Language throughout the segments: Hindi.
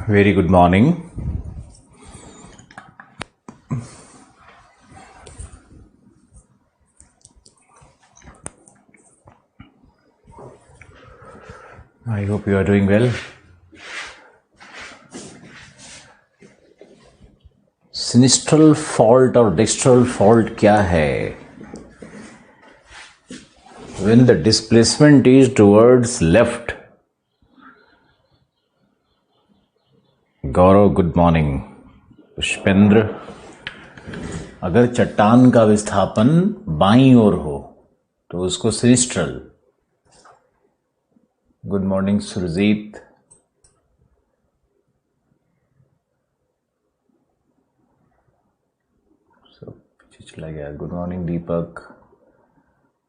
Very good morning. I hope you are doing well. Sinistral fault और dextral fault क्या है? When the displacement is towards left. Gaurav good morning. Pushpendra, अगर चट्टान का विस्थापन बाईं ओर हो तो उसको सिनिस्ट्रल. Good morning Surjit. पीछे चला गया. Good morning Deepak,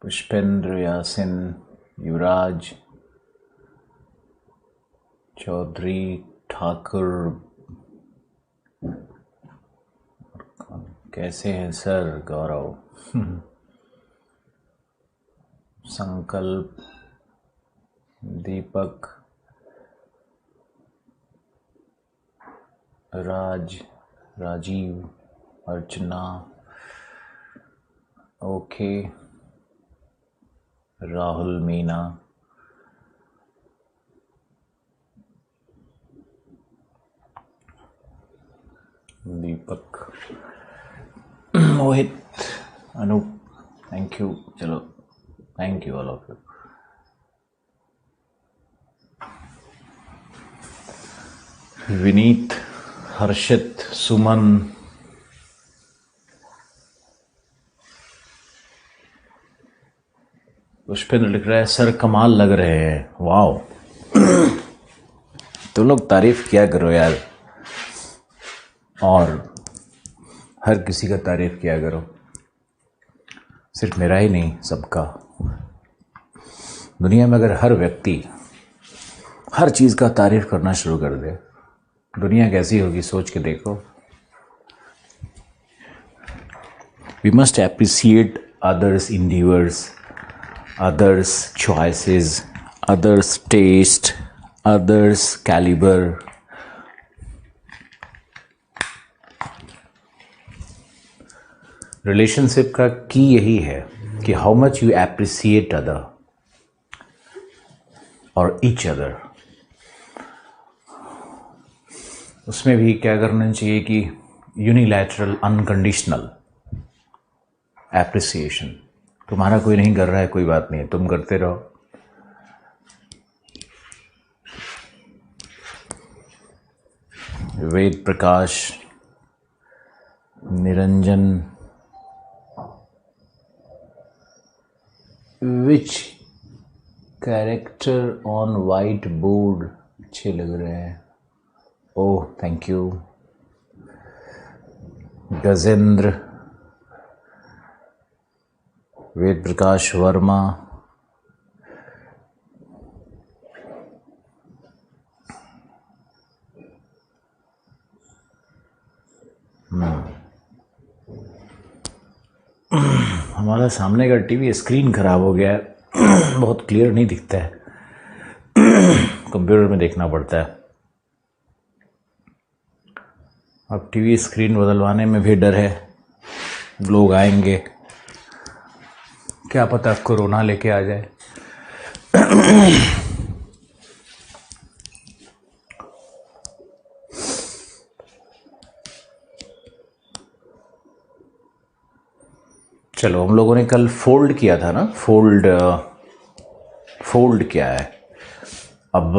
Pushpendra, Yasin, Yuvraj, Chaudhary, Thakur. कैसे हैं sir? Gaurav, Sankalp, Deepak, Raj, Rajeev, Archana, okay, Rahul, Meena, Deepak, Mohit, Anoop. Thank you. चलो, thank you all of you. Vineet, Harshit, Suman, Pushpendra लिख रहा है सर कमाल लग रहे हैं. वाओ. तुम लोग तारीफ किया करो यार, और हर किसी का तारीफ किया करो, सिर्फ मेरा ही नहीं, सबका. दुनिया में अगर हर व्यक्ति हर चीज़ का तारीफ करना शुरू कर दे, दुनिया कैसी होगी सोच के देखो. We must appreciate others endeavors, others choices, others taste, others caliber. Relationship का की यही है कि how much you appreciate other और ईच अदर. उसमें भी क्या करना चाहिए कि यूनिलैटरल अनकंडीशनल एप्रिसिएशन. तुम्हारा कोई नहीं कर रहा है, कोई बात नहीं है, तुम करते रहो. Ved Prakash, Niranjan, which character on white board अच्छे लग रहे हैं. Oh thank you. Gajendra, Ved Prakash Verma, हमारा सामने का टीवी स्क्रीन खराब हो गया है. बहुत क्लियर नहीं दिखता है, कंप्यूटर में देखना पड़ता है. अब टीवी स्क्रीन बदलवाने में भी डर है, लोग आएंगे, क्या पता कोरोना लेके आ जाए. चलो, हम लोगों ने कल फोल्ड किया था ना. फोल्ड क्या है? अब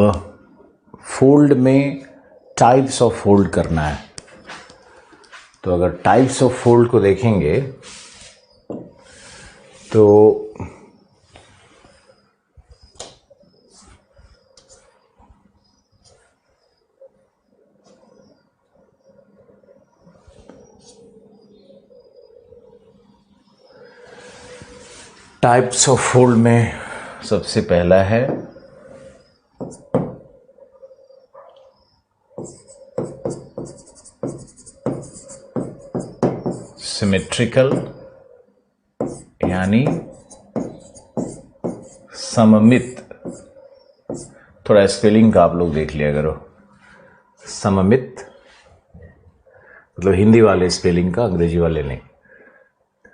फोल्ड में टाइप्स ऑफ फोल्ड करना है. तो अगर टाइप्स ऑफ फोल्ड को देखेंगे तो टाइप्स ऑफ फोल्ड में सबसे पहला है सिमेट्रिकल, यानी सममित. थोड़ा स्पेलिंग का आप लोग देख लिया करो. सममित, मतलब हिंदी वाले स्पेलिंग का, अंग्रेजी वाले नहीं।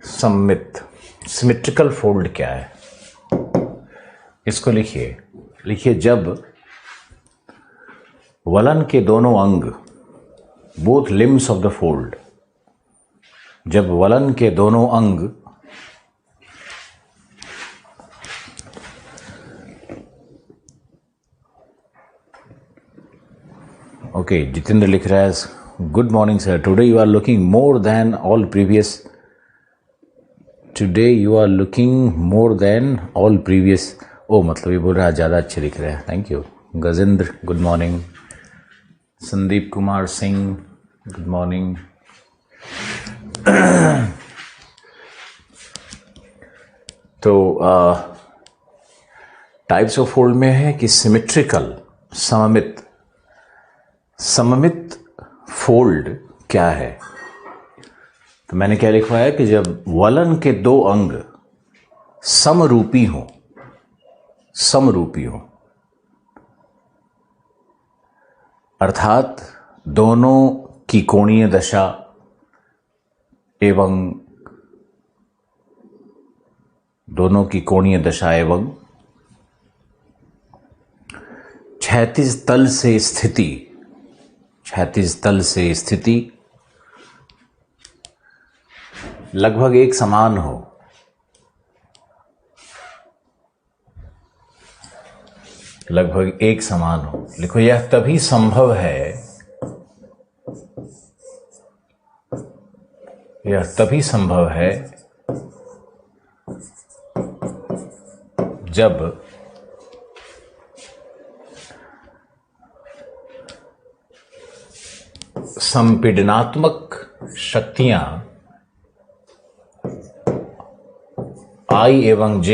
सममित, सिमेट्रिकल फोल्ड क्या है, इसको लिखिए। लिखिए, जब वलन के दोनों अंग, both limbs of the fold, जब वलन के दोनों अंग ओके, जितेंद्र लिख रहा है, good morning sir, today you are looking more than all previous, today you are looking more than all previous. Oh, मतलब ये बोल रहा है ज़्यादा अच्छे लिख रहे हैं, thank you. Gajendra good morning, Sandeep Kumar Singh good morning. तो टाइप्स ऑफ फोल्ड में है कि सिमेट्रिकल, सममित। सममित फोल्ड क्या है, तो मैंने क्या लिखवाया कि जब वलन के दो अंग समरूपी हो, समरूपी हो, अर्थात दोनों की कोणीय दशा एवं क्षैतिज तल से स्थिति, क्षैतिज तल से स्थिति लगभग एक समान हो, लगभग एक समान हो। लिखो, यह तभी संभव है, यह तभी संभव है जब संपीडनात्मक शक्तियां I एवं J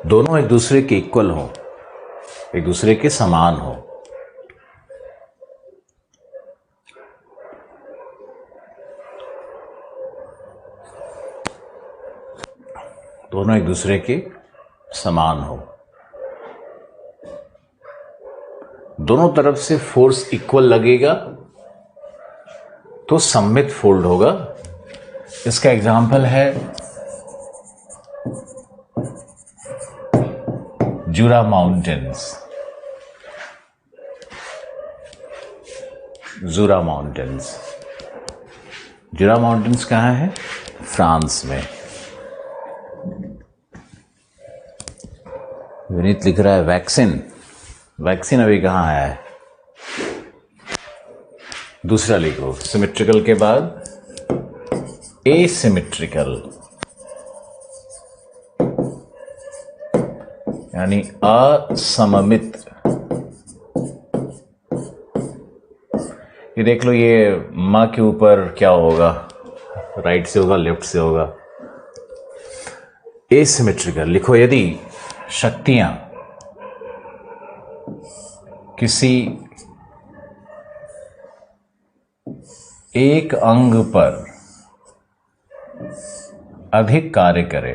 दोनों एक दूसरे के इक्वल हो, एक दूसरे के समान हो। दोनों एक दूसरे के समान हो, दोनों तरफ से फोर्स इक्वल लगेगा तो सममित फोल्ड होगा। इसका एग्जाम्पल है जूरा माउंटेन्स। जूरा माउंटेन्स, जूरा माउंटेन्स कहाँ है? फ्रांस में। विनीत लिख रहा है वैक्सीन, वैक्सीन अभी कहाँ है? दूसरा लिखो, सिमेट्रिकल के बाद एसिमेट्रिकल, यानी असममित। ये देख लो, ये माँ के ऊपर क्या होगा, राइट से होगा लेफ्ट से होगा। एसिमेट्रिकल लिखो, यदि शक्तियां किसी एक अंग पर अधिक कार्य करे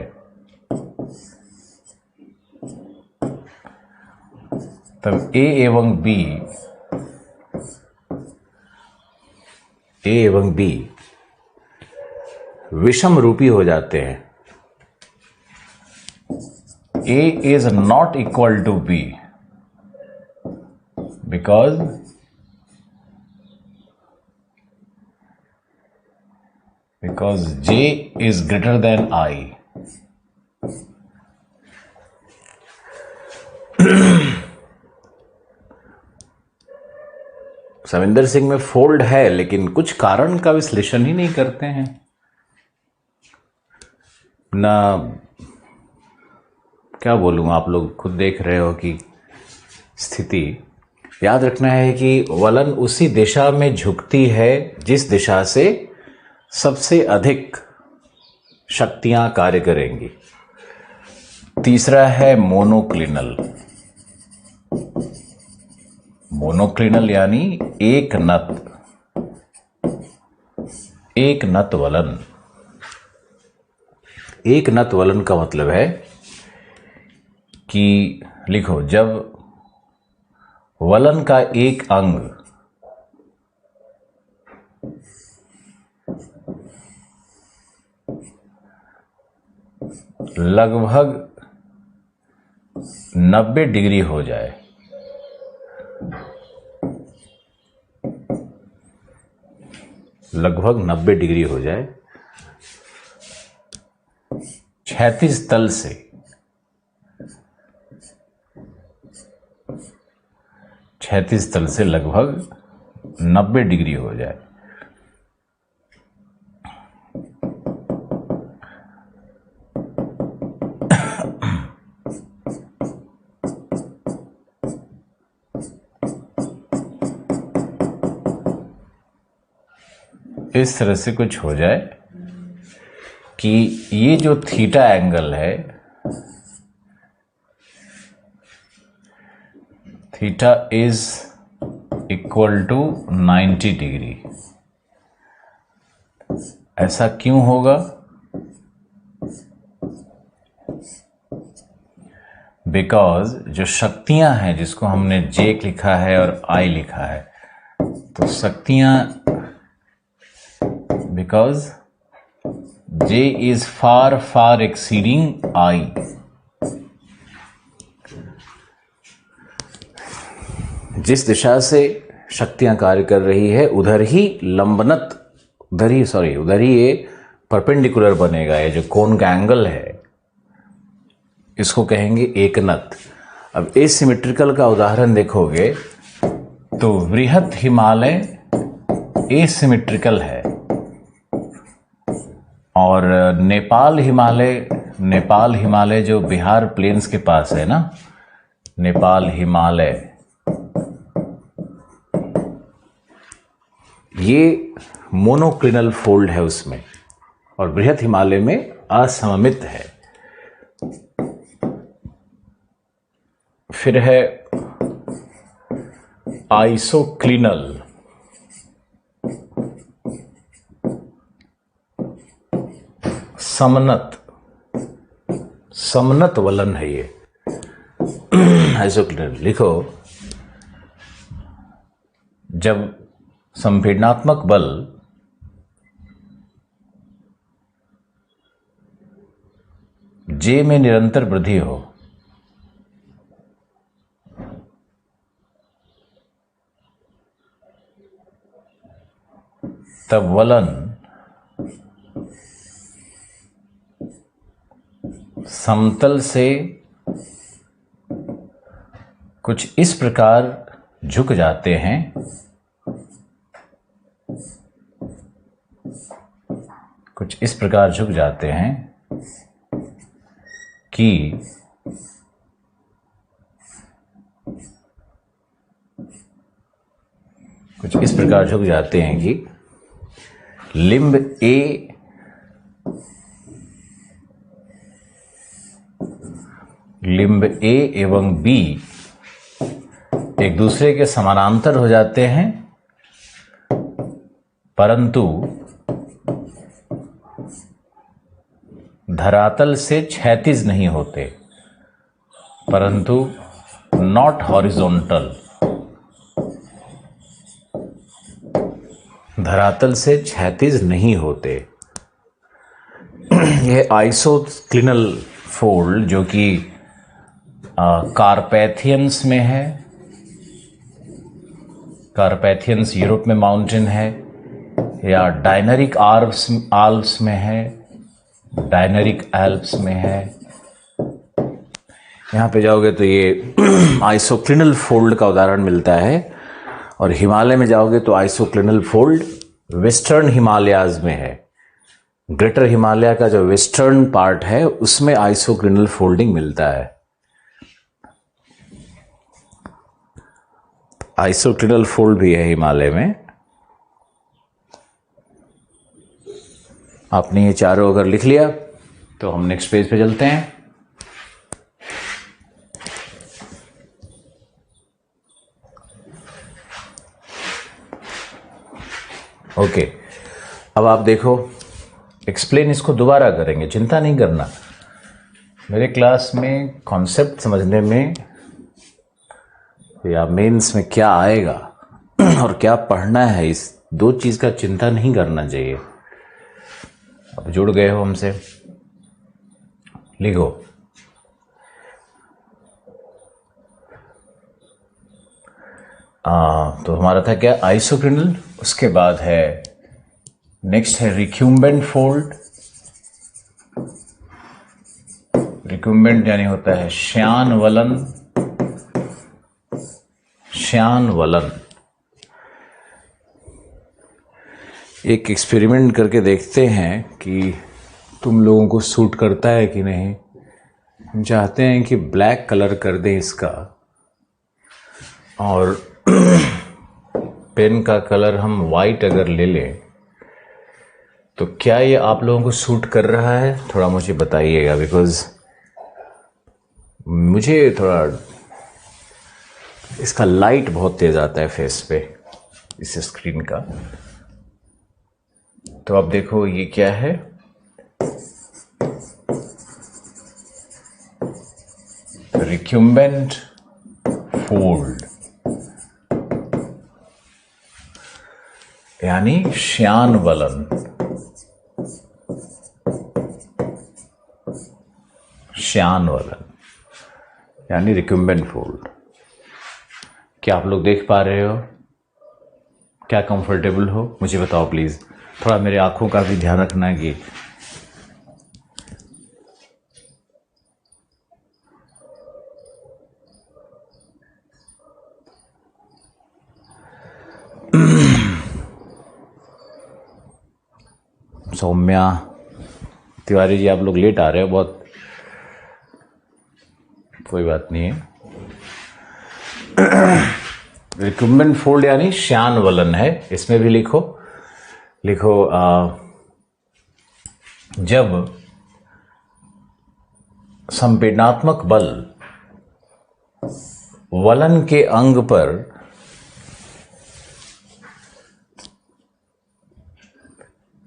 तब ए एवं बी विषम रूपी हो जाते हैं। A is not equal to B because J is greater than I. Savinder Singh में फोल्ड है, लेकिन कुछ कारण का विश्लेषण ही नहीं करते हैं ना। क्या बोलूँ, आप लोग खुद देख रहे हो कि स्थिति। याद रखना है कि वलन उसी दिशा में झुकती है जिस दिशा से सबसे अधिक शक्तियां कार्य करेंगी। तीसरा है मोनोक्लिनल। मोनोक्लिनल यानी एक नत। एक नत वलन। एक नत वलन का मतलब है कि लिखो, जब वलन का एक अंग लगभग 90 डिग्री हो जाए, लगभग 90 डिग्री हो जाए, क्षैतिज तल से लगभग 90 डिग्री हो जाए, इस तरह से कुछ हो जाए कि ये जो थीटा एंगल है, theta is equal to 90 degree. ऐसा क्यों होगा? बिकॉज जो शक्तियां हैं, जिसको हमने J लिखा है और I लिखा है, तो शक्तियां, because J is far far exceeding I, जिस दिशा से शक्तियां कार्य कर रही है उधर ही ये परपेंडिकुलर बनेगा। ये जो कोण का एंगल है इसको कहेंगे एकनत। अब एसिमेट्रिकल का उदाहरण देखोगे तो वृहत हिमालय एसिमेट्रिकल है, और नेपाल हिमालय जो बिहार प्लेन्स के पास है ना, नेपाल हिमालय, ये मोनोक्लिनल फोल्ड है उसमें, और बृहत हिमालय में असममित है। फिर है आइसोक्लिनल, समनत वलन है ये आइसोक्लिनल। लिखो, जब संपीड़नात्मक बल J में निरंतर वृद्धि हो, तब वलन समतल से कुछ इस प्रकार झुक जाते हैं कि लिम्ब A एवं B एक दूसरे के समानांतर हो जाते हैं, परंतु धरातल से क्षैतिज नहीं होते, परंतु नॉट हॉरिजॉन्टल, धरातल से क्षैतिज नहीं होते। यह आइसोक्लिनल फोल्ड जो कि कारपैथियंस में है, कारपैथियंस यूरोप में माउंटेन है, या डायनरिक आल्प्स में है, डायनरिक एल्प्स में है। यहाँ पे जाओगे तो ये आइसोक्लिनल फोल्ड का उदाहरण मिलता है, और हिमालय में जाओगे तो आइसोक्लिनल फोल्ड वेस्टर्न हिमालयाज में है। ग्रेटर हिमालय का जो वेस्टर्न पार्ट है उसमें आइसोक्लिनल फोल्डिंग मिलता है। आइसोक्लिनल फोल्ड भी है हिमालय में। आपने ये चारों अगर लिख लिया तो हम नेक्स्ट पेज पे चलते हैं। ओके, अब आप देखो, एक्सप्लेन इसको दोबारा करेंगे, चिंता नहीं करना। मेरे क्लास में कॉन्सेप्ट समझने में या मेंस में क्या आएगा और क्या पढ़ना है, इस दो चीज़ का चिंता नहीं करना चाहिए। अब जुड़ गए हो हमसे, लिखो। तो हमारा था क्या, आइसोक्रिनल। उसके बाद है, नेक्स्ट है रिक्यूम्बेंट फोल्ड। रिक्यूम्बेंट यानी होता है श्यान वलन। श्यान वलन एक एक्सपेरिमेंट करके देखते हैं कि तुम लोगों को सूट करता है कि नहीं। हम चाहते हैं कि ब्लैक कलर कर दें इसका, और पेन का कलर हम वाइट अगर ले लें तो क्या ये आप लोगों को सूट कर रहा है? थोड़ा मुझे बताइएगा, बिकॉज मुझे थोड़ा इसका लाइट बहुत तेज आता है फेस पे, इस स्क्रीन का। तो अब देखो ये क्या है, रिक्यूम्बेंट फोल्ड यानी श्यान वलन। श्यान वलन यानी रिक्यूम्बेंट फोल्ड। क्या आप लोग देख पा रहे हो? क्या कंफर्टेबल हो? मुझे बताओ प्लीज। थोड़ा मेरे आंखों का भी ध्यान रखना कि सौम्या तिवारी जी, आप लोग लेट आ रहे हो बहुत, कोई बात नहीं है। रिक्यूम्बेंट फोल्ड यानी श्यान वलन है। इसमें भी लिखो जब संपीड़नात्मक बल वलन के अंग पर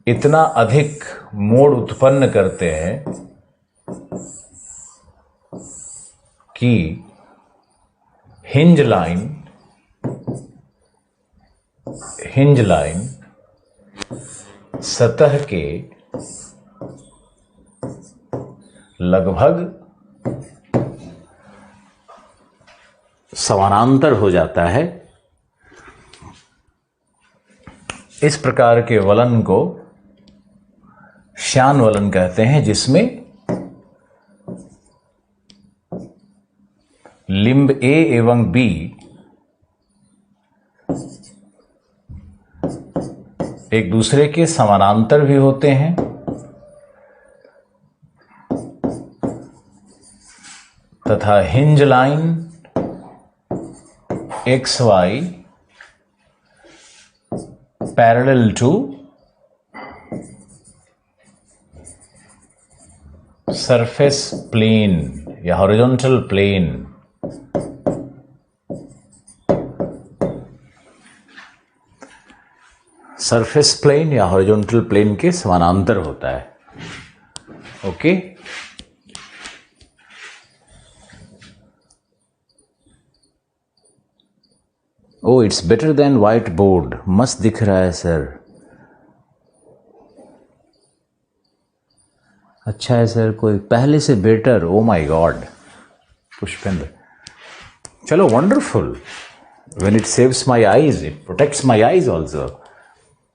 इतना अधिक मोड़ उत्पन्न करते हैं कि हिंज लाइन सतह के लगभग समानांतर हो जाता है। इस प्रकार के वलन को श्यान वलन कहते हैं, जिसमें लिंब ए एवं बी एक दूसरे के समानांतर भी होते हैं तथा hinge line X Y parallel to surface plane या हॉरिजॉन्टल प्लेन। सरफेस प्लेन या हॉरिजॉन्टल प्लेन के समानांतर होता है। Okay, oh it's better than white board. मस्त दिख रहा है सर। अच्छा है सर, कोई पहले से better. Oh my god Pushpendra, चलो wonderful. When it saves my eyes it protects my eyes also.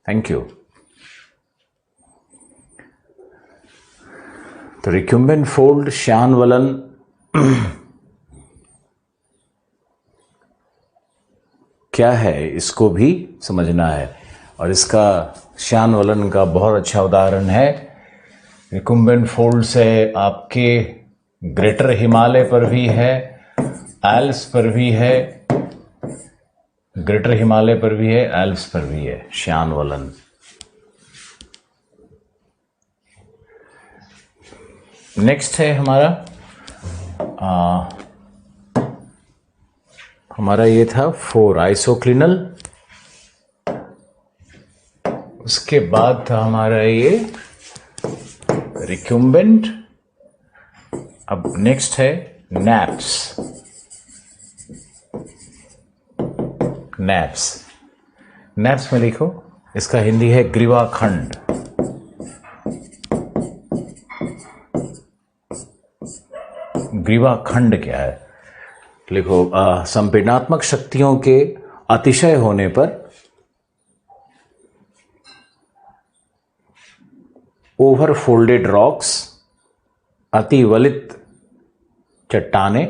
Thank you. तो रिक्यूम्बेंट फोल्ड श्यान वलन क्या है, इसको भी समझना है। और इसका श्यान वलन का बहुत अच्छा उदाहरण है। रिक्यूम्बेंट फोल्ड से आपके ग्रेटर हिमालय पर भी है, एल्प्स पर भी है, ग्रेटर हिमालय पर भी है, एल्प्स पर भी है श्यान वलन। नेक्स्ट है हमारा ये था 4 आइसोक्लिनल। उसके इसके बाद था हमारा ये रिक्यूम्बेंट। अब नेक्स्ट है नैप्स। नैप्स में लिखो, इसका हिंदी है ग्रीवाखंड। ग्रीवाखंड क्या है? लिखो, संपीड़नात्मक शक्तियों के अतिशय होने पर ओवर फोल्डेड रॉक्स, अतिवलित चट्टाने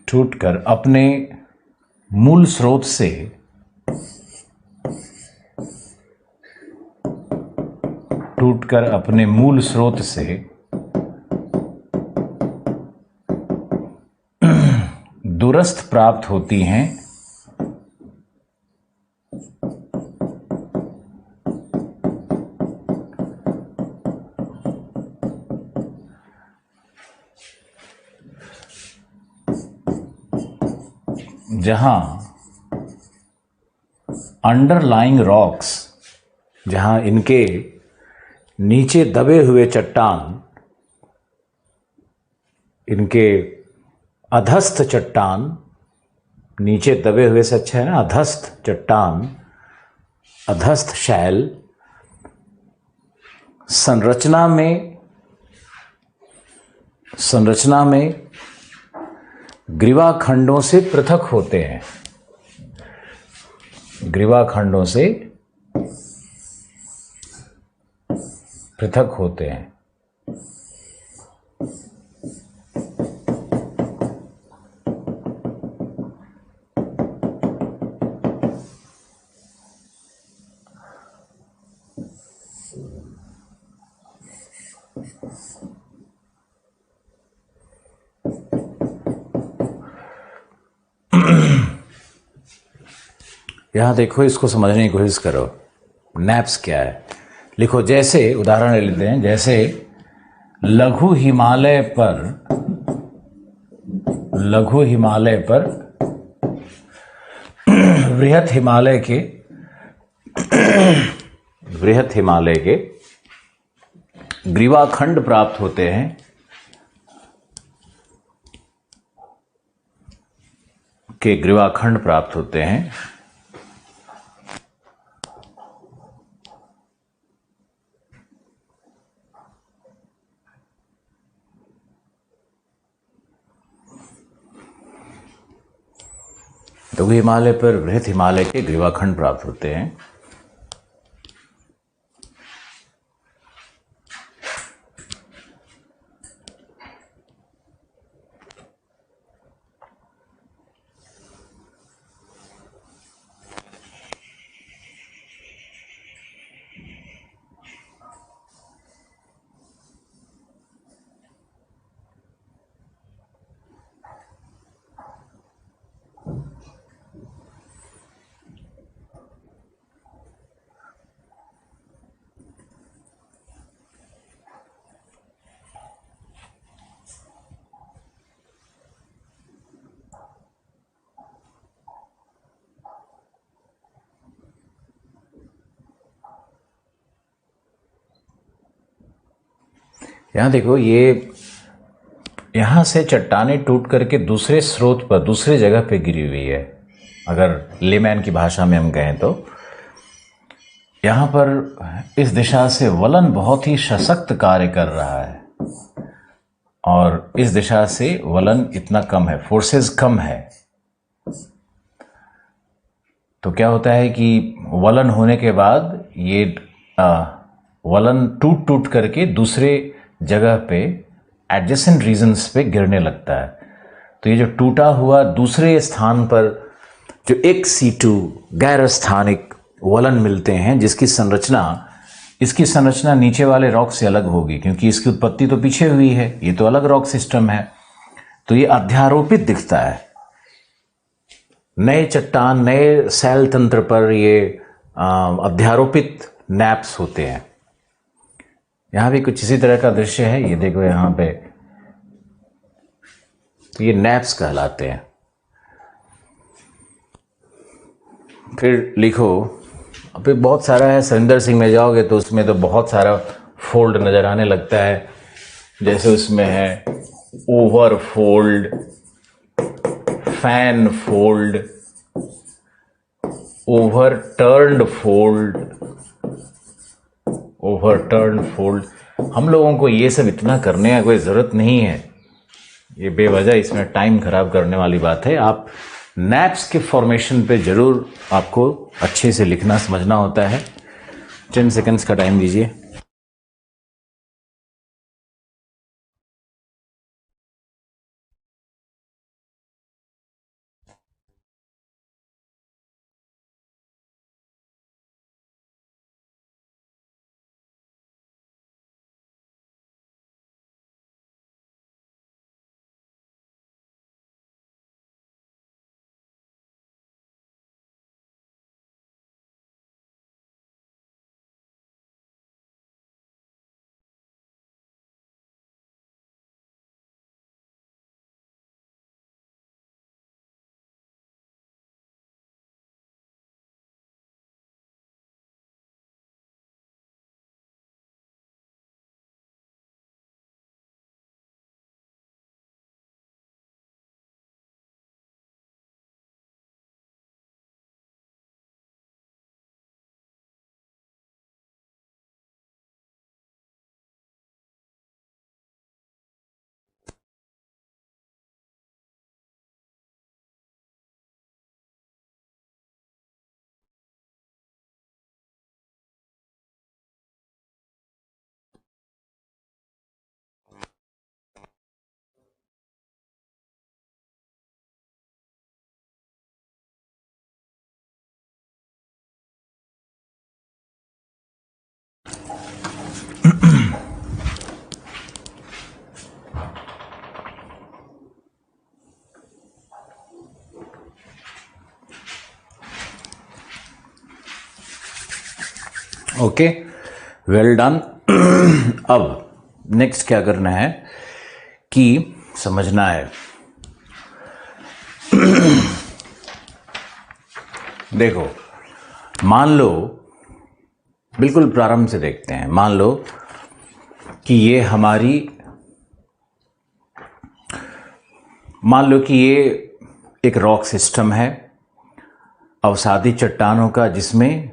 टूटकर अपने मूल स्रोत से दुरस्त प्राप्त होती हैं जहां अंडरलाइंग रॉक्स, जहां इनके नीचे दबे हुए चट्टान, इनके अधस्थ चट्टान, नीचे दबे हुए से अच्छा है ना, अधस्थ चट्टान, अधस्थ शैल संरचना में ग्रीवाखंडों से पृथक होते हैं। ग्रीवाखंडों से पृथक होते हैं। यहां देखो, इसको समझने की कोशिश करो। नैप्स क्या है? लिखो, जैसे उदाहरण ले लेते हैं, जैसे लघु हिमालय पर बृहत हिमालय के ग्रीवाखंड प्राप्त होते हैं, लघु हिमालय पर बृहत हिमालय के ग्रीवाखंड प्राप्त होते हैं। यहाँ देखो, ये यहाँ से चट्टानें टूट करके दूसरे स्रोत पर, दूसरे जगह पे गिरी हुई है। अगर लेमैन की भाषा में हम कहें तो यहाँ पर इस दिशा से वलन बहुत ही सशक्त कार्य कर रहा है और इस दिशा से वलन इतना कम है, फोर्सेस कम है। तो क्या होता है कि वलन होने के बाद ये वलन टूट करके दूसरे जगह पे एडजेसेंट रीजन्स पे गिरने लगता है। तो ये जो टूटा हुआ दूसरे स्थान पर जो एक C2 गैर स्थानिक वलन मिलते हैं, जिसकी संरचना नीचे वाले रॉक से अलग होगी, क्योंकि इसकी उत्पत्ति तो पीछे हुई है, ये तो अलग रॉक सिस्टम है। तो ये अध्यारोपित दिखता है। नए चट्टान, नए शैल तंत्र पर ये अध्यारोपित नैप्स होते हैं। यहां भी कुछ इसी तरह का दृश्य है, ये देखो यहां पे, तो ये नैप्स कहलाते हैं। फिर लिखो, अभी बहुत सारा है, सुरिंदर सिंह में जाओगे तो उसमें तो बहुत सारा फोल्ड नजर आने लगता है। जैसे उसमें है over fold, fan fold, ओवरटर्न्ड fold, ओवरटर्न्ड fold. हम लोगों को ये सब इतना करने का कोई ज़रूरत नहीं है, ये बेवजह इसमें टाइम खराब करने वाली बात है। आप नैप्स के फॉर्मेशन पे ज़रूर आपको अच्छे से लिखना समझना होता है। 10 सेकेंड्स का टाइम दीजिए। Okay, well done. अब नेक्स्ट क्या करना है कि समझना है। देखो, मान लो, बिल्कुल प्रारंभ से देखते हैं। मान लो कि ये मान लो कि ये एक रॉक सिस्टम है अवसादी चट्टानों का, जिसमें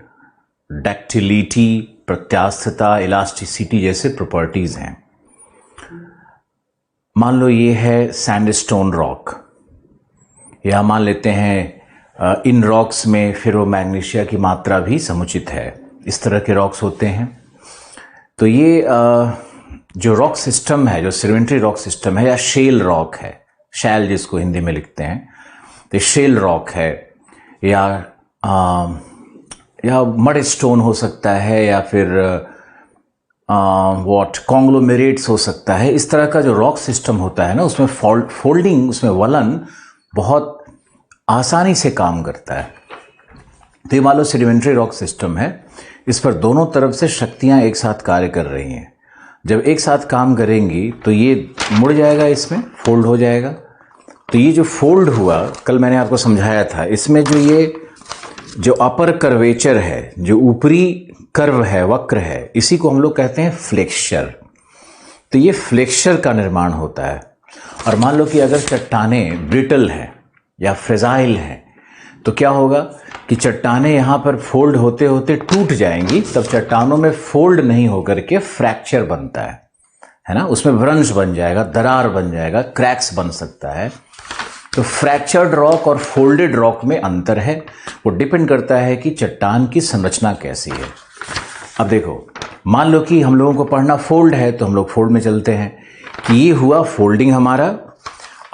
डक्टिलिटी, प्रत्यास्थता, इलास्टिसिटी जैसे प्रॉपर्टीज हैं। मान लो ये है सैंडस्टोन रॉक, या मान लेते हैं इन रॉक्स में फेरोमैग्नीशिया की मात्रा भी समुचित है। इस तरह के रॉक्स होते हैं। तो ये जो रॉक सिस्टम है, जो सेडिमेंट्री रॉक सिस्टम है, या शेल रॉक है, शैल जिसको हिंदी में लिखते हैं, तो शेल रॉक है, या मड स्टोन हो सकता है, या फिर कॉन्ग्लोमेरेट्स हो सकता है। इस तरह का जो रॉक सिस्टम होता है ना, उसमें फोल्डिंग, उसमें वलन बहुत आसानी से काम करता है। तो ये मान लो सेडिमेंट्री रॉक सिस्टम है, इस पर दोनों तरफ से शक्तियां एक साथ कार्य कर रही हैं। जब एक साथ काम करेंगी तो ये मुड़ जाएगा, इसमें फोल्ड हो जाएगा। तो ये जो फोल्ड हुआ, कल मैंने आपको समझाया था, इसमें जो अपर कर्वेचर है, जो ऊपरी कर्व है, वक्र है, इसी को हम लोग कहते हैं फ्लेक्सचर। तो ये फ्लेक्सचर का निर्माण होता है। और मान लो कि अगर चट्टानें ब्रिटल हैं या फ्रेजाइल हैं, तो क्या होगा कि चट्टानें यहाँ पर फोल्ड होते होते टूट जाएंगी। तब चट्टानों में फोल्ड नहीं होकर के फ्रैक्चर बनता है ना, उसमें व्रंश बन जाएगा, दरार बन जाएगा, क्रैक्स बन सकता है। तो फ्रैक्चर्ड रॉक और फोल्डेड रॉक में अंतर है। वो डिपेंड करता है कि चट्टान की संरचना कैसी है। अब देखो, मान लो कि हम लोगों को पढ़ना फोल्ड है, तो हम लोग फोल्ड में चलते हैं कि ये हुआ फोल्डिंग हमारा।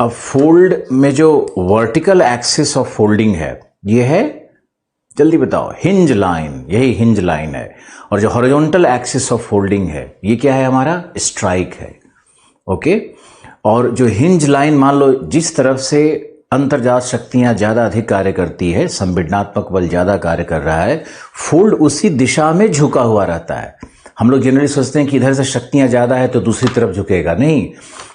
अब फोल्ड में जो वर्टिकल एक्सिस ऑफ फोल्डिंग है, ये है, जल्दी बताओ, हिंज लाइन। यही हिंज लाइन है। और जो हॉरिजॉन्टल एक्सिस ऑफ फोल्डिंग है, ये क्या है हमारा, स्ट्राइक है। ओके। और जो हिंज लाइन, मान लो जिस तरफ से अंतर्जात शक्तियां ज्यादा अधिक कार्य करती है, संवेदनात्मक बल ज्यादा कार्य कर रहा है, फोल्ड उसी दिशा में झुका हुआ रहता है। हम लोग जनरली सोचते हैं कि इधर से शक्तियां ज्यादा है तो दूसरी तरफ झुकेगा, नहीं,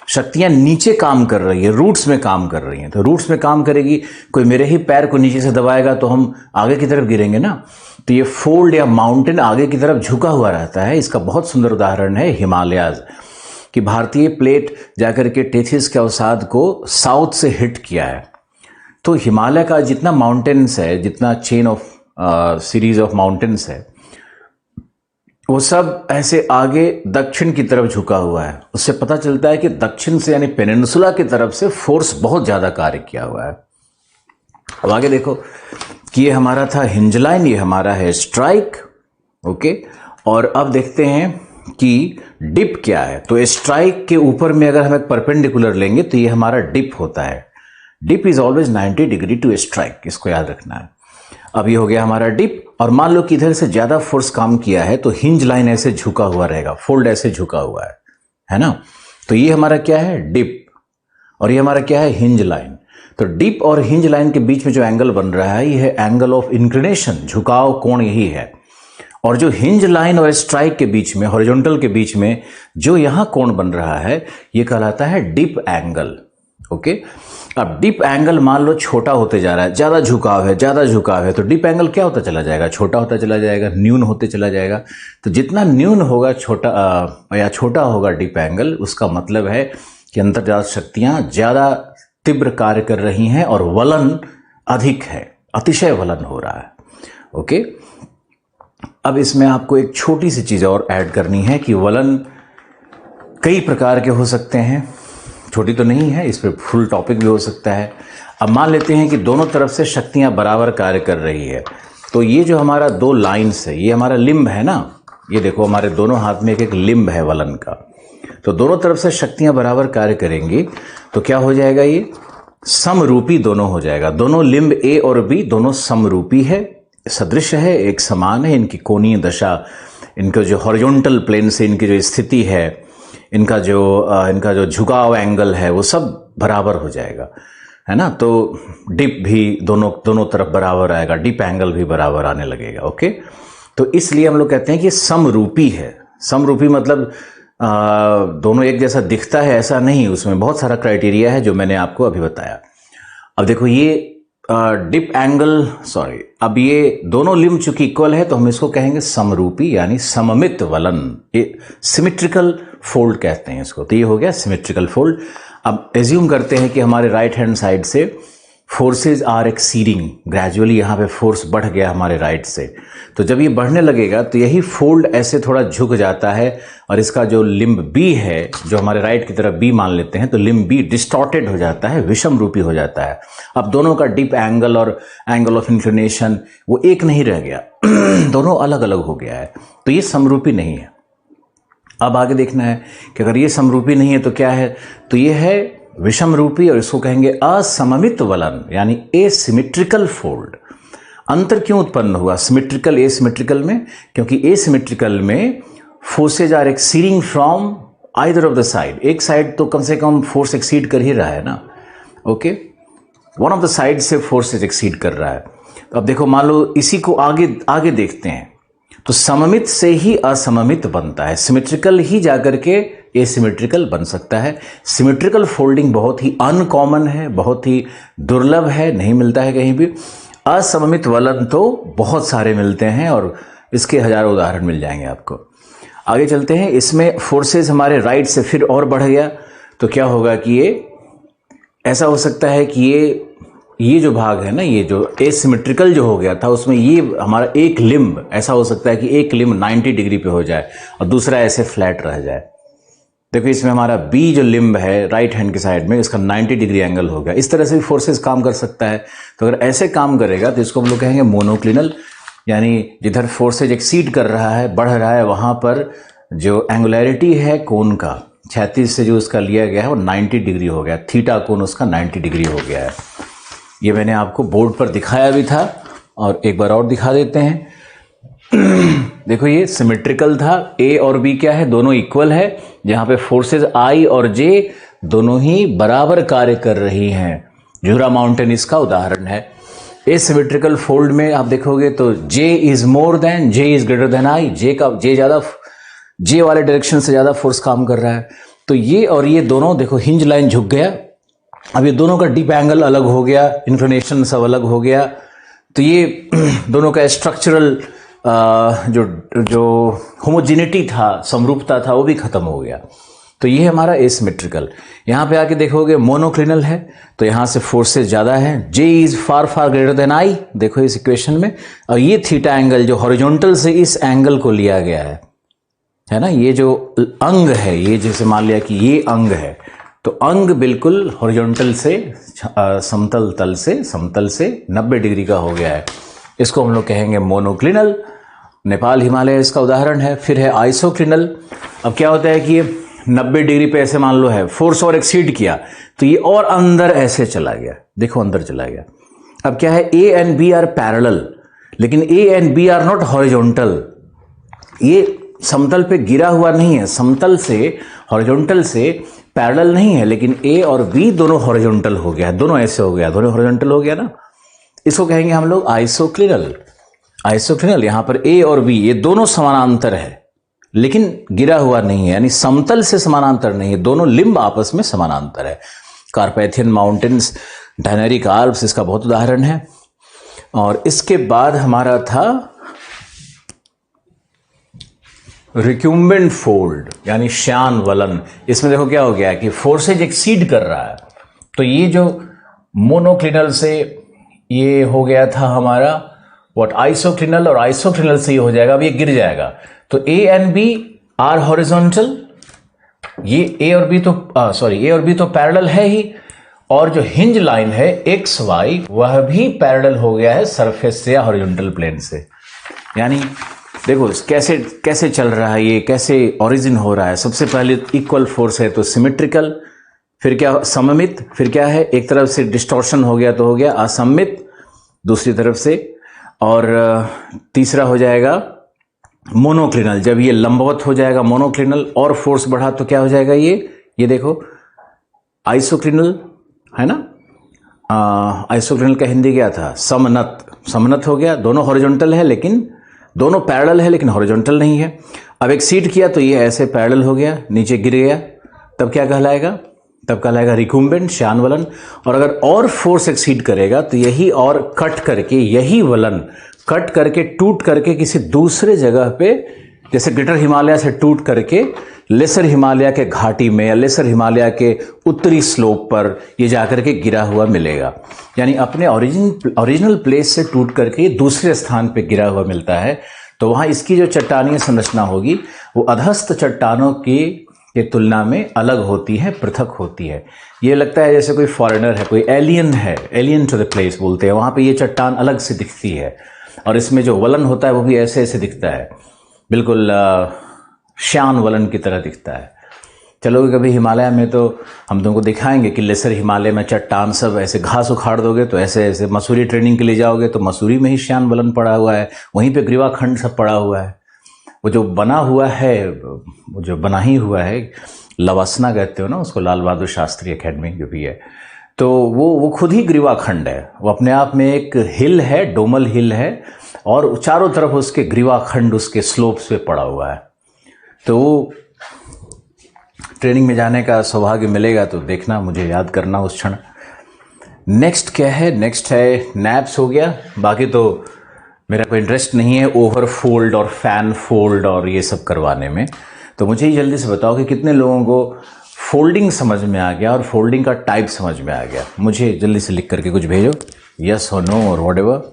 शक्तियां नीचे काम कर रही है, रूट्स में काम कर रही हैं। तो रूट्स में काम करेगी, कोई मेरे ही पैर को नीचे से दबाएगा तो हम आगे की तरफ गिरेंगे ना। तो ये फोल्ड या माउंटेन आगे की तरफ झुका हुआ रहता है। इसका बहुत सुंदर उदाहरण है हिमालयाज, कि भारतीय प्लेट जाकर के टेथिस के अवसाद को साउथ से हिट किया है। तो हिमालय का जितना माउंटेन्स है, जितना chain of series of mountains है, वो सब ऐसे आगे दक्षिण की तरफ झुका हुआ है। उससे पता चलता है कि दक्षिण से यानी पेनिनसुला की तरफ से फोर्स बहुत ज्यादा कार्य किया हुआ है। अब आगे देखो कि ये हमारा था हिंज लाइन, ये हमारा है स्ट्राइक, ओके। और अब देखते हैं कि डिप क्या है। तो स्ट्राइक के ऊपर में अगर हम एक परपेंडिकुलर लेंगे तो ये हमारा डिप होता है। Dip is always 90 degree to strike, इसको याद रखना है। अब ये हो गया हमारा डिप, और मान लो कि इधर से ज्यादा फोर्स काम किया है तो हिंज लाइन ऐसे झुका हुआ रहेगा, फोल्ड ऐसे झुका हुआ है ना। तो ये हमारा क्या है, डिप, और ये हमारा क्या है, हिंज लाइन। तो डिप और हिंज लाइन के बीच में जो एंगल बन रहा है ये है एंगल ऑफ इंक्लिनेशन, झुकाव कोण यही है। और जो हिंज लाइन और स्ट्राइक के बीच में, हॉरिजॉन्टल के बीच में जो यहां कोण बन रहा है ये कहलाता है डिप एंगल, ओके। अब डिप एंगल मान लो छोटा होते जा रहा है, ज्यादा झुकाव है, तो डिप एंगल क्या होता चला जाएगा, छोटा होता चला जाएगा, न्यून होते चला जाएगा। तो जितना न्यून होगा या छोटा होगा डिप एंगल, उसका मतलब है कि अंतर्जात शक्तियां ज्यादा तीव्र कार्य कर रही हैं और वलन अधिक है, अतिशय वलन हो रहा है, ओके। अब इसमें आपको एक छोटी सी चीज और ऐड करनी है कि वलन कई प्रकार के हो सकते हैं, छोटी तो नहीं है, इस पर फुल टॉपिक भी हो सकता है। अब मान लेते हैं कि दोनों तरफ से शक्तियां बराबर कार्य कर रही है। तो ये जो हमारा दो लाइन्स है, ये हमारा लिम्ब है ना, ये देखो हमारे दोनों हाथ में एक एक लिम्ब है वलन का। तो दोनों तरफ से शक्तियां बराबर कार्य करेंगी तो क्या हो जाएगा, ये समरूपी दोनों हो जाएगा। दोनों लिम्ब ए और बी दोनों समरूपी है, सदृश है, एक समान है। इनकी कोणीय दशा, इनका जो हॉरिजॉन्टल प्लेन से इनकी जो स्थिति है, इनका जो झुकाव एंगल है, वो सब बराबर हो जाएगा, है ना। तो डिप भी दोनों तरफ बराबर आएगा, डिप एंगल भी बराबर आने लगेगा, ओके। तो इसलिए हम लोग कहते हैं कि समरूपी है। समरूपी मतलब दोनों एक जैसा दिखता है ऐसा नहीं, उसमें बहुत सारा क्राइटेरिया है जो मैंने आपको अभी बताया। अब देखो ये डिप एंगल, सॉरी, अब ये दोनों लिम्ब चूंकि इक्वल है तो हम इसको कहेंगे समरूपी यानी सममित वलन, ये सिमेट्रिकल फोल्ड कहते हैं इसको। तो ये हो गया सिमेट्रिकल फोल्ड। अब एज्यूम करते हैं कि हमारे राइट हैंड साइड से फोर्सेज आर एक्सीडिंग, ग्रेजुअली यहाँ पे फोर्स बढ़ गया हमारे राइट से। तो जब ये बढ़ने लगेगा तो यही फोल्ड ऐसे थोड़ा झुक जाता है और इसका जो लिम्ब बी है, जो हमारे राइट की तरफ बी मान लेते हैं, तो लिम्ब बी डिस्टॉर्टेड हो जाता है, विषम रूपी हो जाता है। अब दोनों का डिप एंगल और एंगल ऑफ इंक्लिनेशन वो एक नहीं रह गया, दोनों अलग अलग हो गया है। तो ये समरूपी नहीं है। अब आगे देखना है कि अगर ये समरूपी नहीं है तो क्या है, तो ये है विषम रूपी, और इसको कहेंगे असममित वलन यानी एसिमेट्रिकल फोल्ड। अंतर क्यों उत्पन्न हुआ सिमेट्रिकल एसिमेट्रिकल में? क्योंकि एसिमेट्रिकल में forces are exceeding from either of the side. एक साइड तो कम से कम फोर्स एक्सीड कर ही रहा है ना, okay, one of the side से फोर्सेज एक्सीड कर रहा है। तो अब देखो मान लो इसी को आगे देखते हैं, तो सममित से ही असममित बनता है, सिमेट्रिकल ही जाकर के एसिमेट्रिकल बन सकता है। सिमेट्रिकल फोल्डिंग बहुत ही अनकॉमन है, बहुत ही दुर्लभ है, नहीं मिलता है कहीं भी। असममित वलन तो बहुत सारे मिलते हैं और इसके हजारों उदाहरण मिल जाएंगे आपको। आगे चलते हैं, इसमें फोर्सेस हमारे राइट से फिर और बढ़ गया तो क्या होगा कि ये ऐसा हो सकता है कि ये जो भाग है ना, ये जो एसिमेट्रिकल जो हो गया था उसमें ये हमारा एक लिम्ब ऐसा हो सकता है कि एक लिम्ब 90 डिग्री पे हो जाए और दूसरा ऐसे फ्लैट रह जाए। देखो इसमें हमारा बी जो लिम्ब है राइट हैंड के साइड में, इसका 90 डिग्री एंगल हो गया। इस तरह से भी फोर्सेस काम कर सकता है। तो अगर ऐसे काम करेगा तो इसको हम लोग कहेंगे मोनोक्लिनल, यानी जिधर फोर्सेज एक्सीड कर रहा है, बढ़ रहा है, वहां पर जो एंगुलैरिटी है कोण का, क्षैतिज से जो उसका लिया गया है वो 90 डिग्री हो गया, थीटा कोण उसका 90 डिग्री हो गया है। ये मैंने आपको बोर्ड पर दिखाया भी था और एक बार और दिखा देते हैं। देखो ये सिमेट्रिकल था, ए और बी क्या है, दोनों इक्वल है, जहां पे फोर्सेस आई और जे दोनों ही बराबर कार्य कर रही हैं। जुरा माउंटेन इसका उदाहरण है। एसिमेट्रिकल फोल्ड में आप देखोगे तो J is more than, J is greater than I, J वाले डायरेक्शन से ज्यादा फोर्स काम कर रहा है। तो ये और ये दोनों देखो, हिंज लाइन झुक गया, अब ये दोनों का डीप एंगल अलग हो गया, इंक्लिनेशन सब अलग हो गया, तो ये दोनों का स्ट्रक्चरल जो होमोजिनिटी था, समरूपता था, वो भी खत्म हो गया। तो ये हमारा एसिमेट्रिकल। यहाँ पे आके देखोगे मोनोक्लिनल है, तो यहाँ से फोर्सेस ज़्यादा है, J is far far greater than I, देखो इस इक्वेशन में। और ये थीटा एंगल जो हॉरिजॉन्टल से इस एंगल को लिया गया है ना, ये जो अंग है, ये जैसे मान लिया कि ये अंग है, तो अंग बिल्कुल हॉरिजॉन्टल से समतल से 90 डिग्री का हो गया है। इसको हम लोग कहेंगे मोनोक्लिनल। नेपाल हिमालय इसका उदाहरण है। फिर है आइसोक्लिनल। अब क्या होता है कि ये 90 डिग्री पे ऐसे मान लो है, फोर्स और एक्सीड किया तो ये और अंदर ऐसे चला गया, देखो अंदर चला गया। अब क्या है, A and B are parallel, लेकिन A and B are not horizontal. ये समतल पे गिरा हुआ नहीं है, समतल से हॉरिजॉन्टल से पैरेलल नहीं है, लेकिन A और B दोनों हॉरिजॉन्टल हो गया, दोनों ऐसे हो गया, दोनों हॉरिजॉन्टल हो गया ना। इसको कहेंगे हम लोग आइसोक्लिनल। आइसोक्लिनल यहां पर A और B ये दोनों समानांतर है, लेकिन गिरा हुआ नहीं है, यानी समतल से समानांतर नहीं है, दोनों लिंब आपस में समानांतर है। कार्पेथियन माउंटेन्स, डायनेरिक आल्प्स इसका बहुत उदाहरण है। और इसके बाद हमारा था रिक्यूम्बेंट फोल्ड, यानी श्यान वलन। इसमें देखो क्या हो गया कि फोर्सेज एक्सीड कर रहा है, तो ये जो मोनोक्लिनल से ये हो गया था हमारा व्हाट आइसोक्लिनल, और आइसोक्लिनल से ये हो जाएगा, अब ये गिर जाएगा। तो A and B are horizontal, ये A और B तो पैरेलल है ही, और जो हिंज लाइन है XY वह भी पैरेलल हो गया है सरफेस से या हॉरिजॉन्टल प्लेन से। यानी देखो कैसे चल रहा है ये, कैसे ओरिजिन हो रहा है। सबसे पहले इक्वल फोर्स है तो सिमेट्रिकल, फिर क्या सममित, फिर क्या है एक तरफ से डिस्टॉर्शन हो गया तो हो गया असममित दूसरी तरफ से, और तीसरा हो जाएगा मोनोक्लिनल। जब ये लंबवत हो जाएगा मोनोक्लिनल और फोर्स बढ़ा तो क्या हो जाएगा, ये देखो आइसोक्लिनल है ना। आइसोक्लिनल का हिंदी क्या था, समनत हो गया, दोनों हॉरिजॉन्टल है लेकिन दोनों पैरेलल है लेकिन हॉरिजॉन्टल नहीं है। अब एक्सीड किया तो ये ऐसे पैरेलल हो गया, नीचे गिर गया, तब क्या कहलाएगा, तब कहलाएगा रिक्यूम्बेंट श्यान वलन। और अगर और फोर्स एक्सीड करेगा तो यही और कट करके, यही वलन कट करके टूट करके किसी दूसरे जगह पे, जैसे ग्रेटर हिमालय से टूट करके लेसर हिमालय के घाटी में या लेसर हिमालय के उत्तरी स्लोप पर ये जाकर के गिरा हुआ मिलेगा। यानी अपने ओरिजिनल प्लेस से टूट करके दूसरे स्थान पे गिरा हुआ मिलता है। तो वहाँ इसकी जो चट्टानीय संरचना होगी वो अधस्थ चट्टानों की तुलना में अलग होती है, पृथक होती है। ये लगता है जैसे कोई फॉरेनर है, कोई एलियन है, एलियन टू द प्लेस बोलते हैं, वहाँ पे ये चट्टान अलग से दिखती है। और इसमें जो वलन होता है वो भी ऐसे ऐसे दिखता है, बिल्कुल श्यान वलन की तरह दिखता है। चलोगे कभी हिमालय में तो हम तुमको दिखाएंगे कि लेसर हिमालय में चट्टान सब ऐसे घास उखाड़ दोगे तो ऐसे ऐसे, मसूरी ट्रेनिंग के लिए जाओगे तो मसूरी में ही श्यान वलन पड़ा हुआ है, वहीं पे ग्रीवा खंड सब पड़ा हुआ है। वो जो बना हुआ है, वो जो बना ही हुआ है, लवासना कहते हो ना उसको, लाल बहादुर शास्त्री एकेडमी जो भी है, तो वो खुद ही ग्रीवा खंड है। वो अपने आप में एक हिल है, डोमल हिल है, और चारों तरफ उसके ग्रीवा खंड उसके स्लोप्स पे पड़ा हुआ है। तो वो ट्रेनिंग में जाने का सौभाग्य मिलेगा तो देखना, मुझे याद करना उस क्षण। नेक्स्ट क्या है, नेक्स्ट है नैप्स हो गया। बाकी तो मेरा कोई इंटरेस्ट नहीं है ओवर फोल्ड और फैन फोल्ड और ये सब करवाने में। तो मुझे ही जल्दी से बताओ कि कितने लोगों को फोल्डिंग समझ में आ गया और फोल्डिंग का टाइप समझ में आ गया। मुझे जल्दी से लिख करके कुछ भेजो, यस और नो और whatever.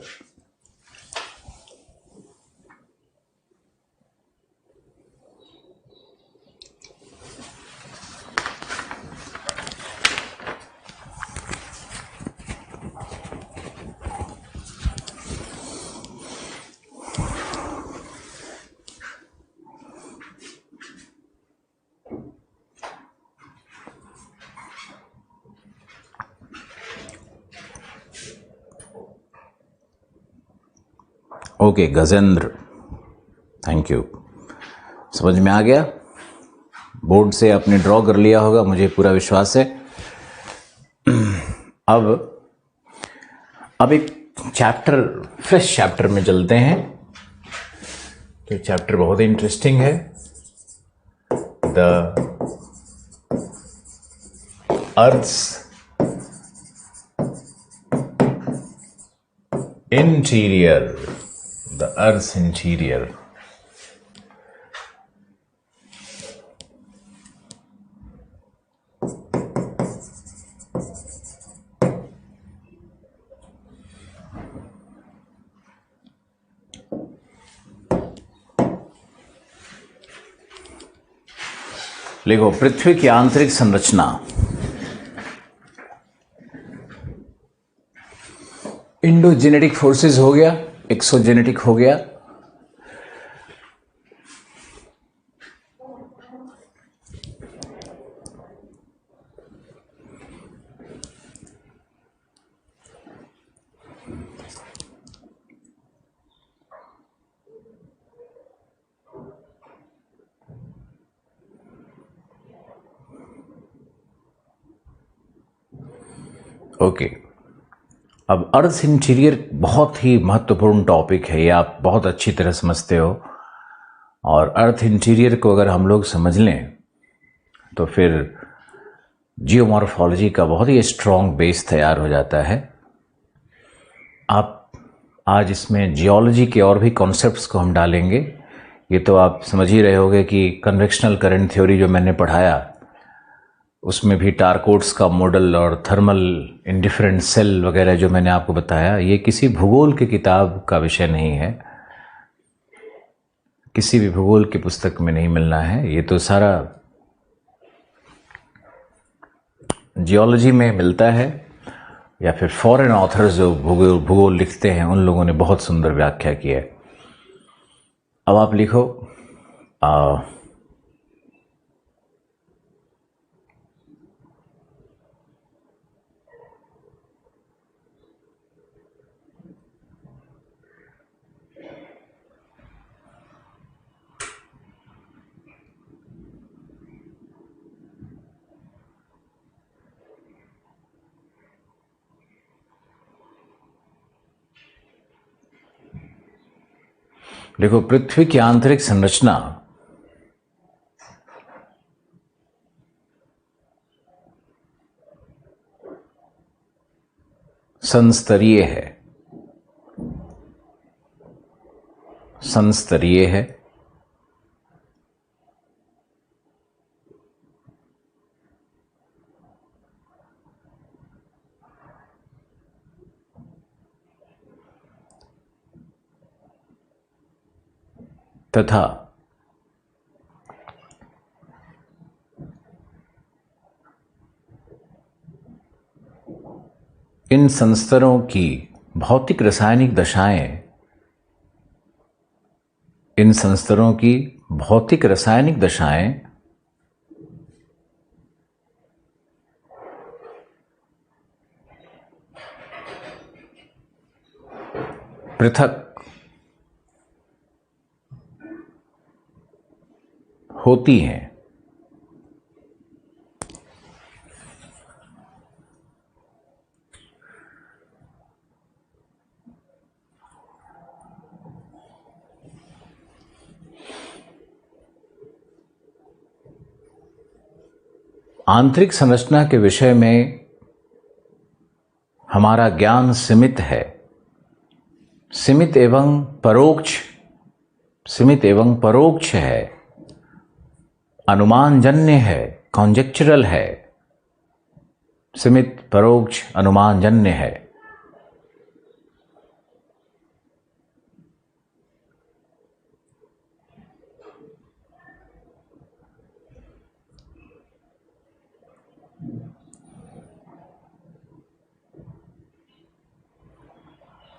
Okay Gajendra, thank you, समझ में आ गया। बोर्ड से आपने ड्रॉ कर लिया होगा, मुझे पूरा विश्वास है। अब अब एक चैप्टर, फ्रेश चैप्टर में चलते हैं। तो चैप्टर बहुत ही इंटरेस्टिंग है, the earth's interior, the earth's interior. लिखो, पृथ्वी की आंतरिक संरचना। इंडोजेनेटिक फोर्सेस हो गया, एक्सोजेनेटिक हो गया। ओके, अब अर्थ इंटीरियर बहुत ही महत्वपूर्ण टॉपिक है, ये आप बहुत अच्छी तरह समझते हो। और अर्थ इंटीरियर को अगर हम लोग समझ लें तो फिर जियोमॉर्फोलॉजी का बहुत ही स्ट्रॉन्ग बेस तैयार हो जाता है। आप आज इसमें जियोलॉजी के और भी कॉन्सेप्ट्स को हम डालेंगे। ये तो आप समझ ही रहे होगे कि कन्वेक्शनल करंट थ्योरी जो मैंने पढ़ाया, उसमें भी टारकोट्स का मॉडल और थर्मल इंडिफरेंट सेल वगैरह जो मैंने आपको बताया, ये किसी भूगोल की किताब का विषय नहीं है, किसी भी भूगोल की पुस्तक में नहीं मिलना है। ये तो सारा जियोलॉजी में मिलता है, या फिर फॉरेन ऑथर्स जो भूगोल लिखते हैं उन लोगों ने बहुत सुंदर व्याख्या की है। अब आप लिखो, देखो, पृथ्वी की आंतरिक संरचना संस्तरीय है, संस्तरीय है। तथा इन संस्तरों की भौतिक रासायनिक दशाएं, इन संस्तरों की भौतिक रासायनिक दशाएं पृथक होती हैं। आंतरिक संरचना के विषय में हमारा ज्ञान सीमित है, सीमित एवं परोक्ष है, अनुमानजन्य है, कॉन्जेक्चरल है, सीमित, परोक्ष, अनुमानजन्य है।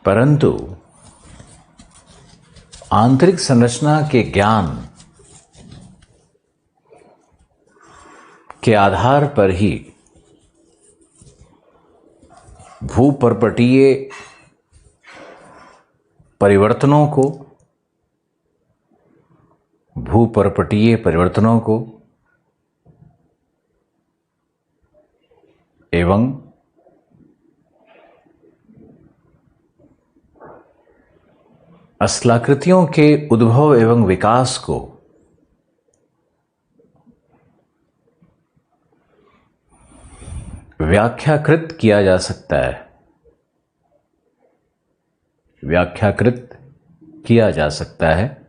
परंतु आंतरिक संरचना के ज्ञान के आधार पर ही भूपर्पटीय परिवर्तनों को एवं स्थलाकृतियों के उद्भव एवं विकास को व्याख्याकृत किया जा सकता है, व्याख्याकृत किया जा सकता है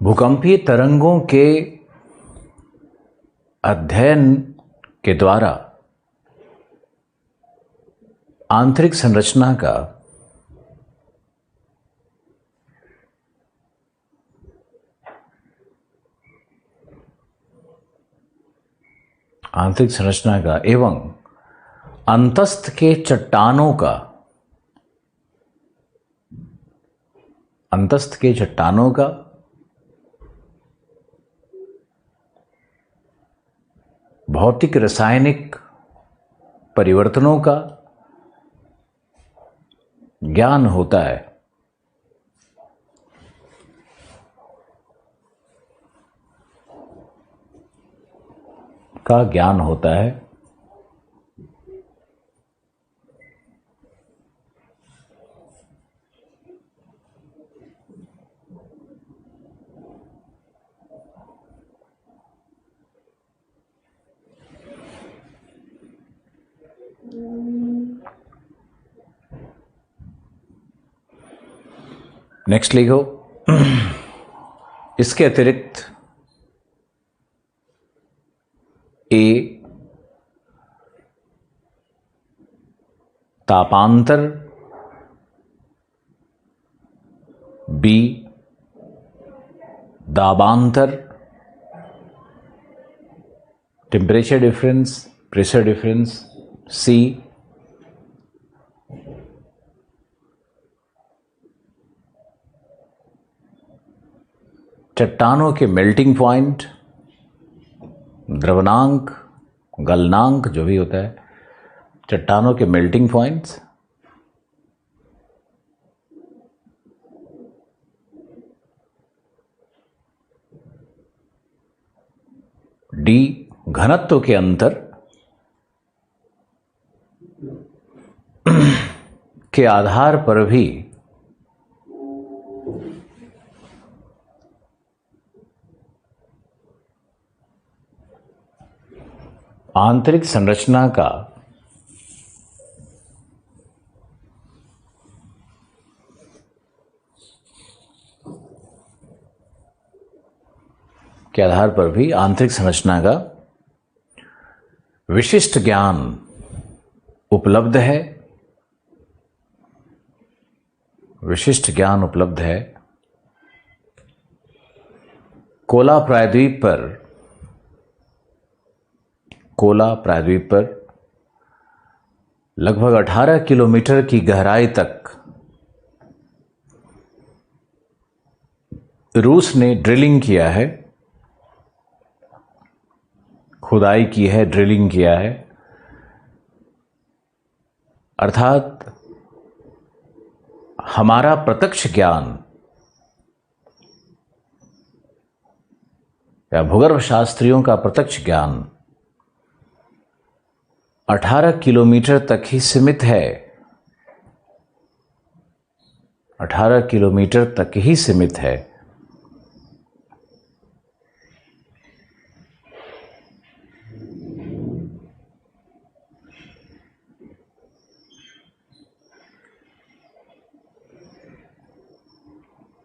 भूकंपीय तरंगों के अध्ययन के द्वारा आंतरिक संरचना का एवं अंतस्थ के चट्टानों का भौतिक रासायनिक परिवर्तनों का ज्ञान होता है। नेक्स्ट लिखो, इसके अतिरिक्त ए तापांतर, बी दाबांतर, temperature difference, pressure difference, C चट्टानों के मेल्टिंग पॉइंट, द्रवनांक, गलनांक जो भी होता है, चट्टानों के मेल्टिंग पॉइंट्स, डी घनत्व के अंतर के आधार पर भी आंतरिक संरचना का विशिष्ट ज्ञान उपलब्ध है। कोला प्रायद्वीप पर लगभग 18 किलोमीटर की गहराई तक रूस ने ड्रिलिंग किया है, खुदाई की है, ड्रिलिंग किया है। अर्थात हमारा प्रत्यक्ष ज्ञान या भूगर्भ शास्त्रियों का प्रत्यक्ष ज्ञान 18 किलोमीटर तक ही सीमित है। 18 किलोमीटर तक ही सीमित है।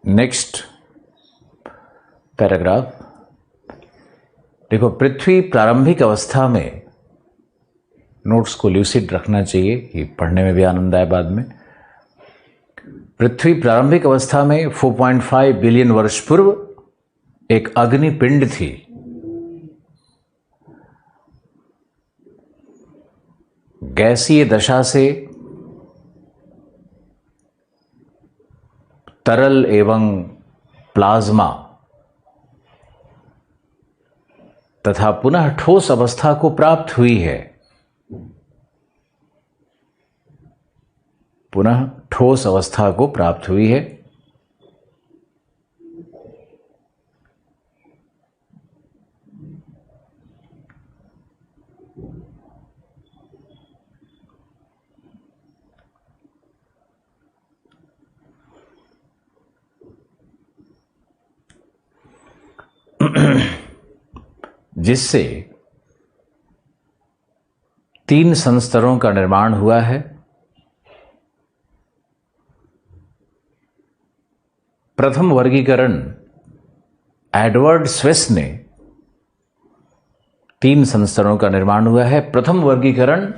नेक्स्ट पैराग्राफ देखो, पृथ्वी प्रारंभिक अवस्था में, नोट्स को ल्यूसिड रखना चाहिए, ये पढ़ने में भी आनंद आए बाद में। पृथ्वी प्रारंभिक अवस्था में 4.5 बिलियन वर्ष पूर्व एक अग्निपिंड थी। गैसीय दशा से तरल एवं प्लाज्मा तथा पुनः ठोस अवस्था को प्राप्त हुई है। पुनः ठोस अवस्था को प्राप्त हुई है। जिससे 3 संस्तरों का निर्माण हुआ है। प्रथम वर्गीकरण एडवर्ड स्वेस ने 3 संस्तरों का निर्माण हुआ है। प्रथम वर्गीकरण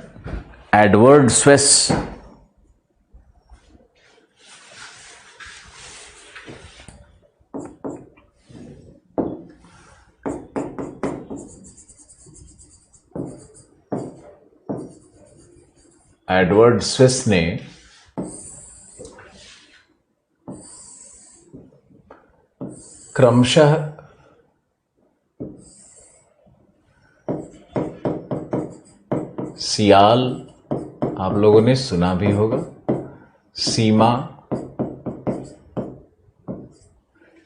एडवर्ड स्वेस। एडवर्ड स्विस ने क्रमशः सियाल, आप लोगों ने सुना भी होगा, सीमा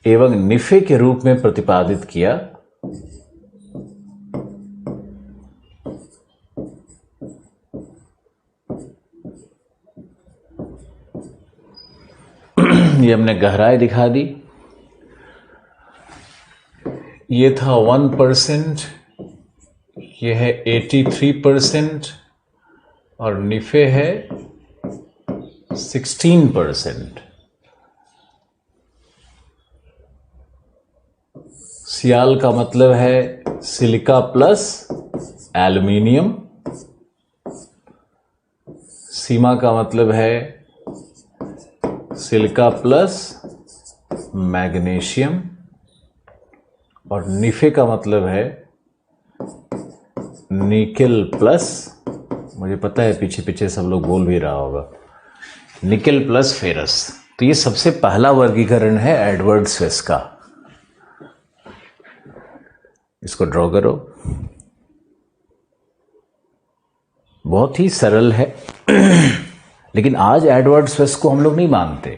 एवं निफे के रूप में प्रतिपादित किया। ये हमने गहराई दिखा दी। ये था 1%, ये है 83% और निफे है 16%। सियाल का मतलब है सिलिका प्लस एल्युमिनियम। सीमा का मतलब है सिलिका प्लस मैग्नीशियम और निफे का मतलब है निकेल प्लस, मुझे पता है पीछे पीछे सब लोग बोल भी रहा होगा, निकेल प्लस फेरस। तो ये सबसे पहला वर्गीकरण है एडवर्ड स्वेस का। इसको ड्रॉ करो। बहुत ही सरल है लेकिन आज एडवर्ड स्वेस को हम लोग नहीं मानते।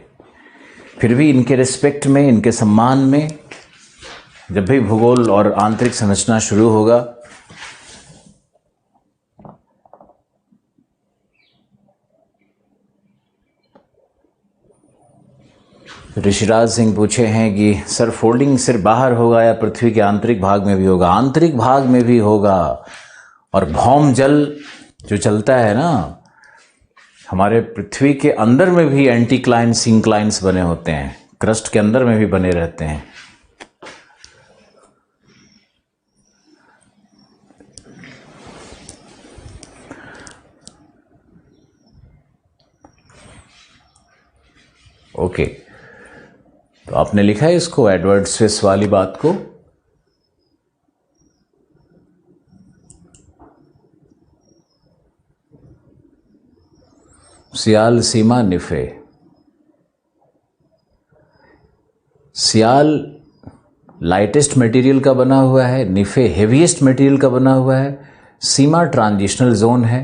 फिर भी इनके रिस्पेक्ट में, इनके सम्मान में जब भी भूगोल और आंतरिक संरचना शुरू होगा, ऋषिराज सिंह पूछे हैं कि सर फोल्डिंग सिर्फ बाहर होगा या पृथ्वी के आंतरिक भाग में भी होगा? आंतरिक भाग में भी होगा। और भौम जल जो चलता है ना, हमारे पृथ्वी के अंदर में भी एंटीक्लाइन सिंक्लाइंस बने होते हैं, क्रस्ट के अंदर में भी बने रहते हैं। ओके, तो आपने लिखा है इसको, एडवर्ड स्विस वाली बात को। सियाल, सीमा, निफे। सियाल लाइटेस्ट मटेरियल का बना हुआ है, निफे हेवीएस्ट मटेरियल का बना हुआ है, सीमा ट्रांजिशनल जोन है।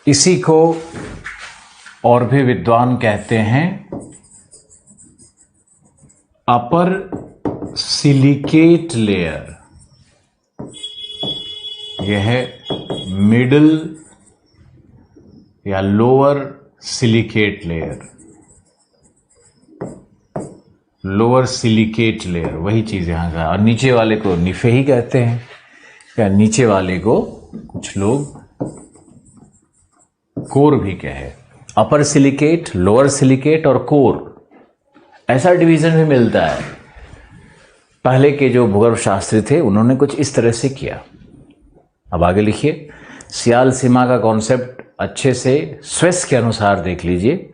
इसी को और भी विद्वान कहते हैं अपर सिलिकेट लेयर। यह है मिडल या lower silicate layer. Lower silicate layer, वही चीज़ यहाँ का। और नीचे वाले को निफे ही कहते हैं, या नीचे वाले को कुछ लोग कोर भी कहे। अपर सिलिकेट, लोअर सिलिकेट और कोर, ऐसा डिवीजन भी मिलता है। पहले के जो भूगर्भ शास्त्री थे उन्होंने कुछ इस तरह से किया। अब आगे लिखिए, सियाल सीमा का कॉन्सेप्ट अच्छे से स्वेस के अनुसार देख लीजिए।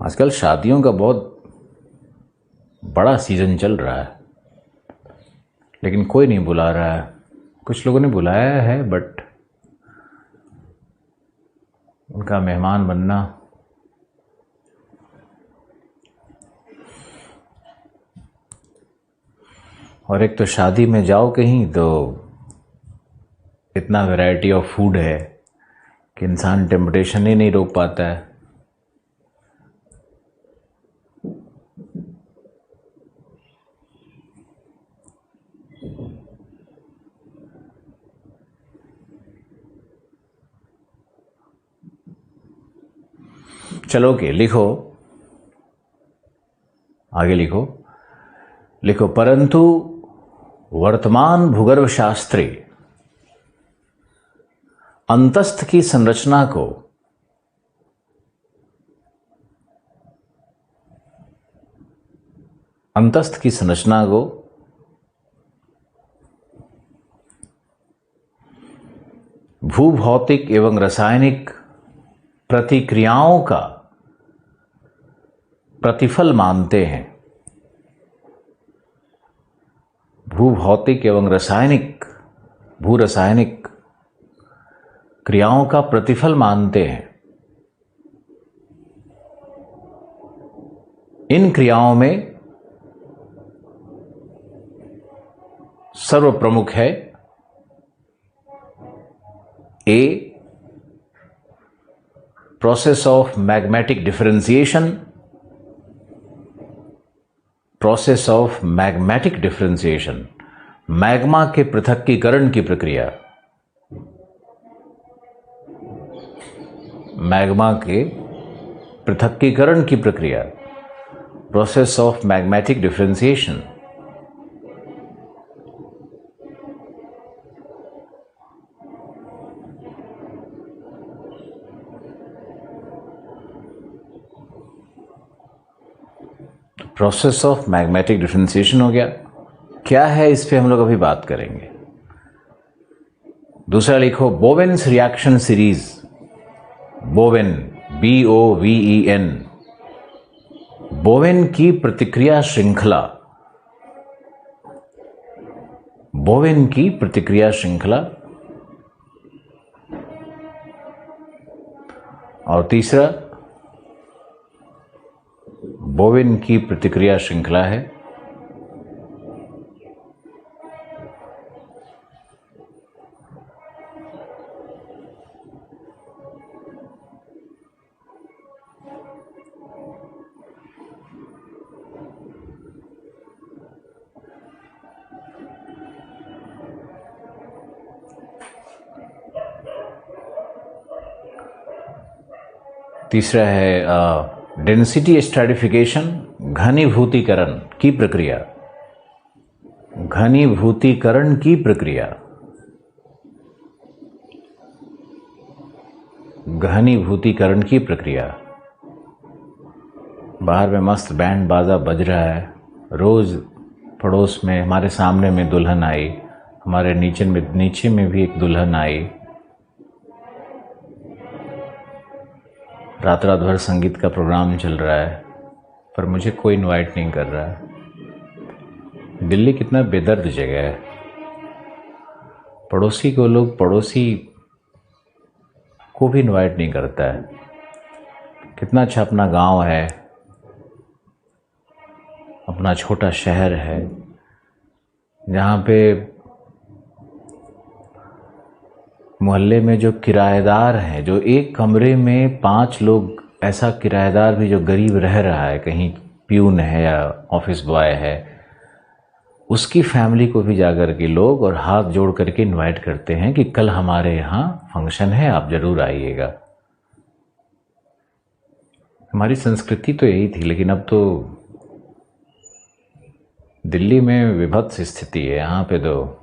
आजकल शादियों का बहुत बड़ा सीजन चल रहा है, लेकिन कोई नहीं बुला रहा है। कुछ लोगों ने बुलाया है, बट उनका मेहमान बनना और एक तो शादी में जाओ कहीं तो इतना वैरायटी ऑफ फूड है कि इंसान टेम्पटेशन ही नहीं रोक पाता है। चलो के लिखो, आगे लिखो। लिखो, परंतु वर्तमान भूगर्भ शास्त्री अंतस्थ की संरचना को भूभौतिक एवं रासायनिक प्रतिक्रियाओं का प्रतिफल मानते हैं। भूभौतिक एवं भूरासायनिक क्रियाओं का प्रतिफल मानते हैं। इन क्रियाओं में सर्वप्रमुख है A, process of magmatic differentiation. Process of magmatic differentiation, magma के पृथक्कीकरण की प्रक्रिया। मैग्मा के पृथक्कीकरण की प्रक्रिया, process of magmatic differentiation. Process of magmatic differentiation हो गया। क्या है इस पे हम लोग अभी बात करेंगे। दूसरा लिखो, Bowen's reaction series. Bowen, BOVEN, Bowen की प्रतिक्रिया श्रृंखला। बोवेन की प्रतिक्रिया श्रृंखला। और तीसरा बोवेन की प्रतिक्रिया श्रृंखला है तीसरा है डेंसिटी स्ट्रैटिफिकेशन, घनीभूतीकरण की प्रक्रिया। घनीभूतीकरण की प्रक्रिया। घनीभूतीकरण की प्रक्रिया। बाहर में मस्त बैंड बाजा बज रहा है। रोज पड़ोस में, हमारे सामने में दुल्हन आई, हमारे नीचे में भी एक दुल्हन आई। रात भर संगीत का प्रोग्राम चल रहा है, पर मुझे कोई इनवाइट नहीं कर रहा है। दिल्ली कितना बेदर्द जगह है। पड़ोसी को भी इनवाइट नहीं करता है। कितना अच्छा अपना गांव है, अपना छोटा शहर है, जहाँ पे मोहल्ले में जो किराएदार हैं, जो एक कमरे में 5 लोग, ऐसा किराएदार भी जो गरीब रह रहा है, कहीं प्यून है या ऑफिस बॉय है, उसकी फैमिली को भी जाकर के लोग और हाथ जोड़ करके इनवाइट करते हैं कि कल हमारे यहाँ फंक्शन है, आप जरूर आइएगा। हमारी संस्कृति तो यही थी, लेकिन अब तो दिल्ली में विभत्स स्थिति है। यहाँ पे तो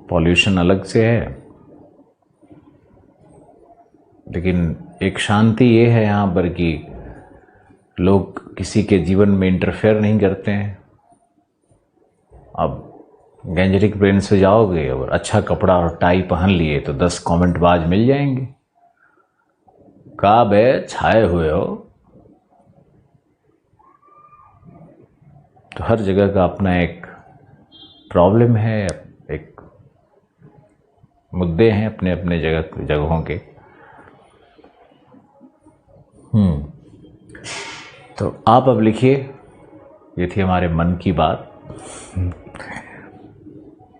पॉल्यूशन अलग से है, लेकिन एक शांति ये है यहाँ पर कि लोग किसी के जीवन में इंटरफेयर नहीं करते हैं। अब गैंजरिक ब्रेन से जाओगे और अच्छा कपड़ा और टाई पहन लिए तो 10 कमेंट बाज मिल जाएंगे, का बे छाए हुए हो। तो हर जगह का अपना एक प्रॉब्लम है, एक मुद्दे हैं अपने अपने जगहों के। तो आप अब लिखिए, ये थी हमारे मन की बात।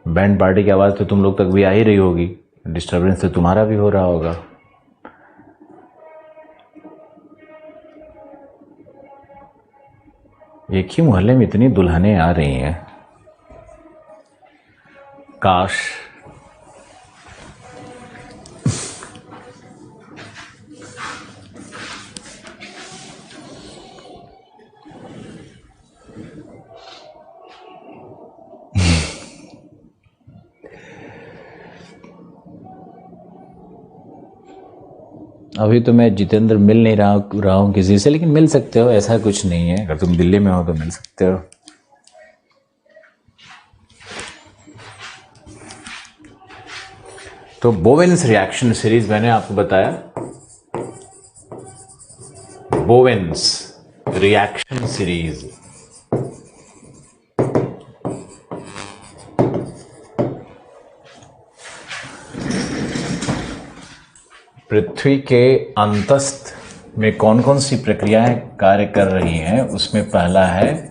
बैंड पार्टी की आवाज़ तो तुम लोग तक भी आ ही रही होगी, डिस्टर्बेंस तो तुम्हारा भी हो रहा होगा। एक ही मोहल्ले में इतनी दुल्हनें आ रही हैं, काश अभी तो मैं जितेंद्र मिल नहीं रहा हूँ किसी से, लेकिन मिल सकते हो, ऐसा कुछ नहीं है। अगर तुम दिल्ली में हो तो मिल सकते हो। तो बोवेन्स रिएक्शन सीरीज मैंने आपको बताया, बोवेन्स रिएक्शन सीरीज। पृथ्वी के अंतस्थ में कौन कौन सी प्रक्रियाएं कार्य कर रही हैं, उसमें पहला है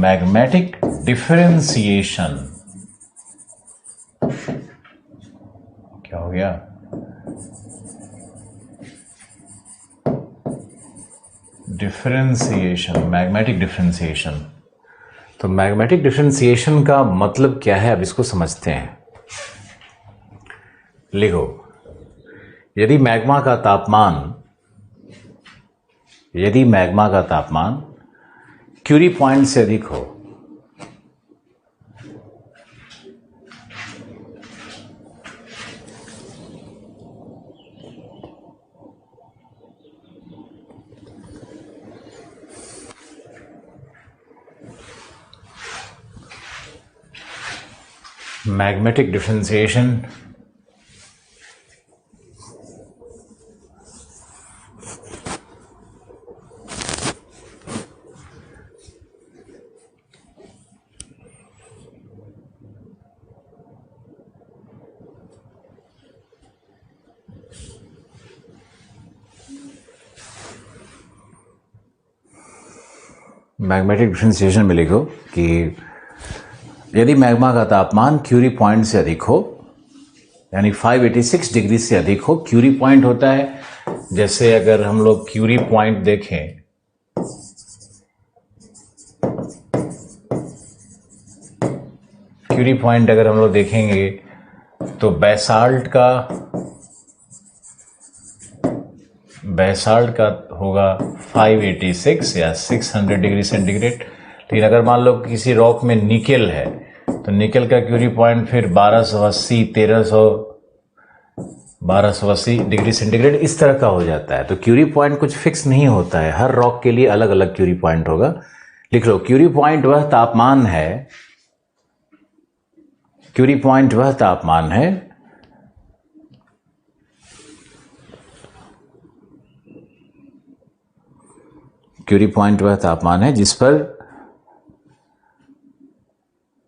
मैग्मेटिक डिफरेंशिएशन। क्या हो गया? Differentiation, magmatic differentiation. तो मैग्मेटिक डिफरेंशिएशन का मतलब क्या है, अब इसको समझते हैं। लिखो, यदि मैग्मा का तापमान क्यूरी पॉइंट से अधिक हो, मैग्मेटिक डिफरेंशिएशन में लिखो कि यदि मैग्मा का तापमान क्यूरी पॉइंट से अधिक हो, यानी 586 डिग्री से अधिक हो। क्यूरी पॉइंट होता है, जैसे अगर हम लोग क्यूरी पॉइंट देखें, क्यूरी पॉइंट अगर हम लोग देखेंगे तो बैसाल्ट का होगा 586 या 600 डिग्री सेंटीग्रेड। लेकिन अगर मान लो किसी रॉक में निकेल है तो निकेल का क्यूरी पॉइंट फिर 1280 डिग्री सेंटीग्रेड इस तरह का हो जाता है। तो क्यूरी पॉइंट कुछ फिक्स नहीं होता है, हर रॉक के लिए अलग अलग क्यूरी पॉइंट होगा। लिख लो, क्यूरी पॉइंट वह तापमान है, क्यूरी पॉइंट वह तापमान है जिस पर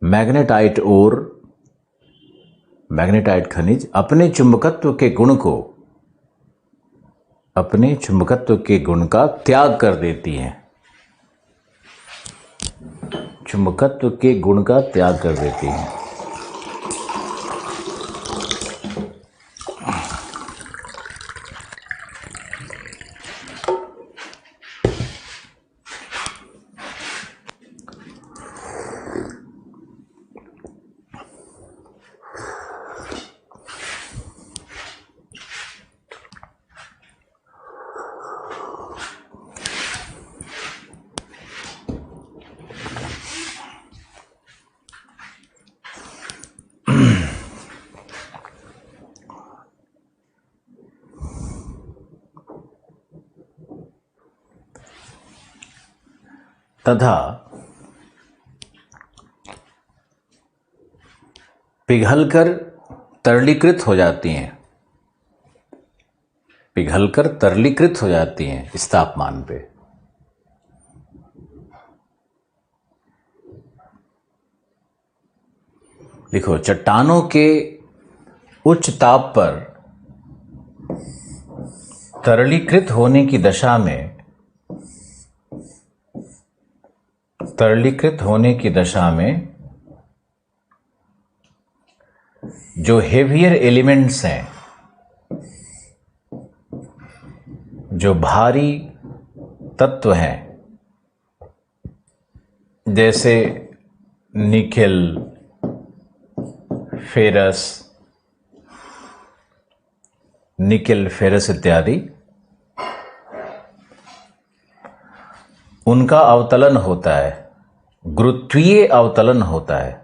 मैग्नेटाइट खनिज अपने चुंबकत्व के गुण का त्याग कर देती हैं। चुंबकत्व के गुण का त्याग कर देती हैं। तथा पिघलकर तरलीकृत हो जाती हैं, पिघलकर तरलीकृत हो जाती हैं इस तापमान पे। लिखो, चट्टानों के उच्च ताप पर तरलीकृत होने की दशा में, तरलीकृत होने की दशा में जो हेवियर एलिमेंट्स हैं, जो भारी तत्व हैं, जैसे निकेल, फेरस, निकेल, फेरस इत्यादि, उनका अवतलन होता है, गुरुत्वीय अवतलन होता है,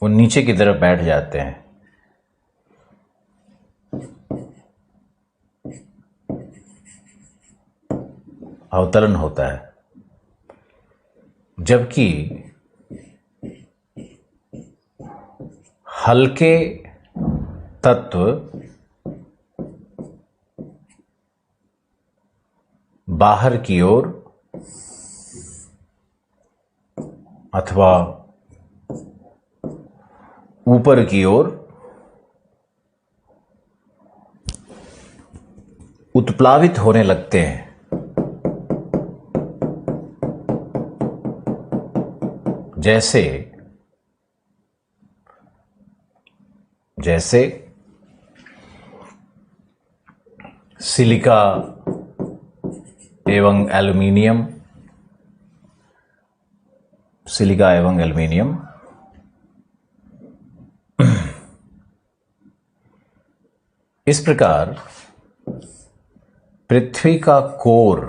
वो नीचे की तरफ बैठ जाते हैं। अवतलन होता है। जबकि हल्के तत्व बाहर की ओर अथवा ऊपर की ओर उत्प्लावित होने लगते हैं। जैसे जैसे सिलिका एवं एल्युमिनियम, सिलिका एवं एल्युमिनियम, इस प्रकार पृथ्वी का कोर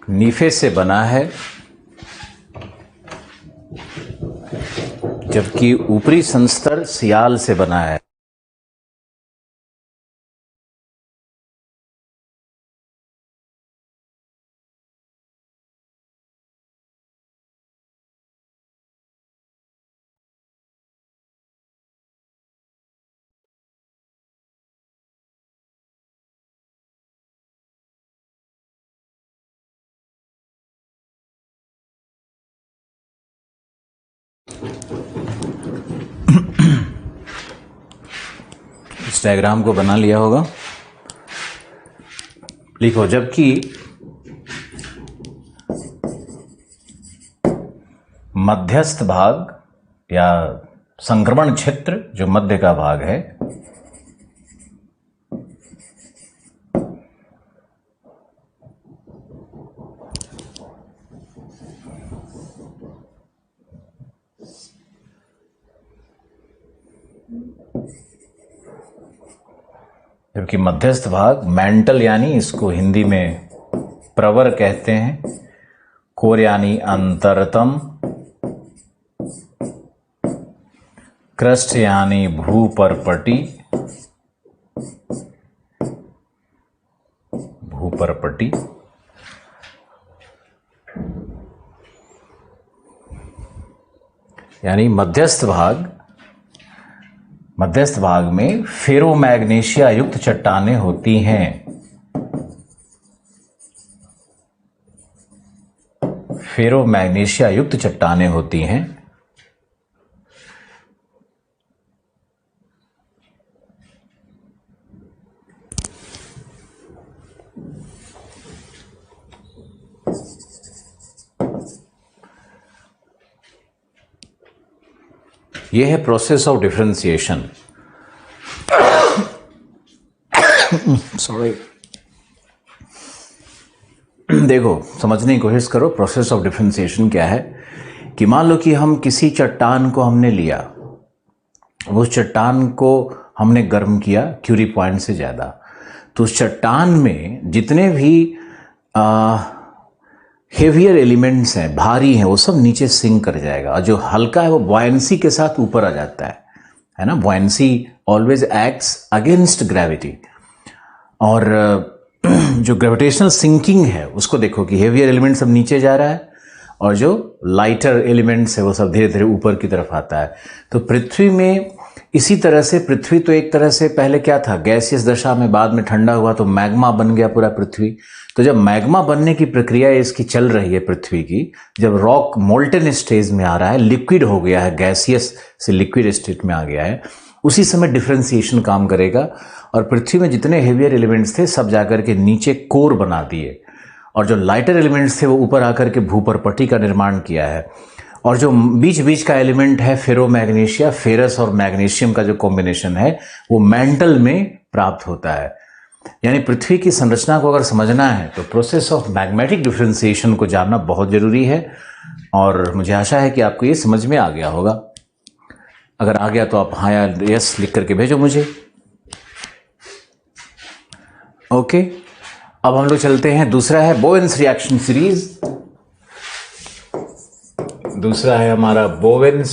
नीफे से बना है, जबकि ऊपरी संस्तर सियाल से बना है। इस डायग्राम को बना लिया होगा। लिखो, जबकि मध्यस्थ भाग या संक्रमण क्षेत्र, जो मध्य का भाग है, जबकि मध्यस्थ भाग मेंटल, यानी इसको हिंदी में प्रवर कहते हैं, कोर यानी अंतरतम, क्रस्ट यानी भूपरपटी, भूपरपटी, यानी मध्यस्थ भाग में फेरोमैग्नीशिया युक्त चट्टानें होती हैं। फेरोमैग्नीशिया युक्त चट्टानें होती हैं। यह है प्रोसेस ऑफ डिफरेंशिएशन। सॉरी, देखो, समझने की कोशिश करो प्रोसेस ऑफ डिफरेंशिएशन क्या है। कि मान लो कि हम किसी चट्टान को हमने लिया, उस चट्टान को हमने गर्म किया क्यूरी पॉइंट से ज़्यादा, तो उस चट्टान में जितने भी हेवियर एलिमेंट्स हैं, भारी हैं, वो सब नीचे सिंक कर जाएगा, और जो हल्का है वो बॉयंसी के साथ ऊपर आ जाता है ना। Buoyancy always acts against gravity. और जो ग्रेविटेशनल सिंकिंग है उसको देखो कि हेवियर एलिमेंट सब नीचे जा रहा है और जो लाइटर एलिमेंट्स है वो सब धीरे धीरे ऊपर की तरफ आता है। तो पृथ्वी में इसी तरह से, पृथ्वी तो एक तरह से पहले क्या था, गैसियस दशा में, बाद में ठंडा हुआ तो मैग्मा बन गया पूरा पृथ्वी। तो जब मैग्मा बनने की प्रक्रिया इसकी चल रही है पृथ्वी की, जब रॉक मोल्टन स्टेज में आ रहा है, लिक्विड हो गया है, गैसियस से लिक्विड स्टेट में आ गया है, उसी समय डिफ्रेंसिएशन काम करेगा और पृथ्वी में जितने हेवियर एलिमेंट्स थे सब जाकर के नीचे कोर बना दिए, और जो लाइटर एलिमेंट्स थे वो ऊपर आकर के भूपरपट्टी का निर्माण किया है। और जो बीच बीच का एलिमेंट है फेरोमैग्नीशिया, फेरस और मैग्नीशियम का जो कॉम्बिनेशन है वो मेंटल में प्राप्त होता है। यानी पृथ्वी की संरचना को अगर समझना है तो प्रोसेस ऑफ मैग्मेटिक डिफरेंशिएशन को जानना बहुत जरूरी है, और मुझे आशा है कि आपको ये समझ में आ गया होगा। अगर आ गया तो आप हाँ या यस लिख करके भेजो मुझे। ओके, अब हम लोग चलते हैं, दूसरा है बोवेन्स रिएक्शन सीरीज। दूसरा है हमारा Bowen's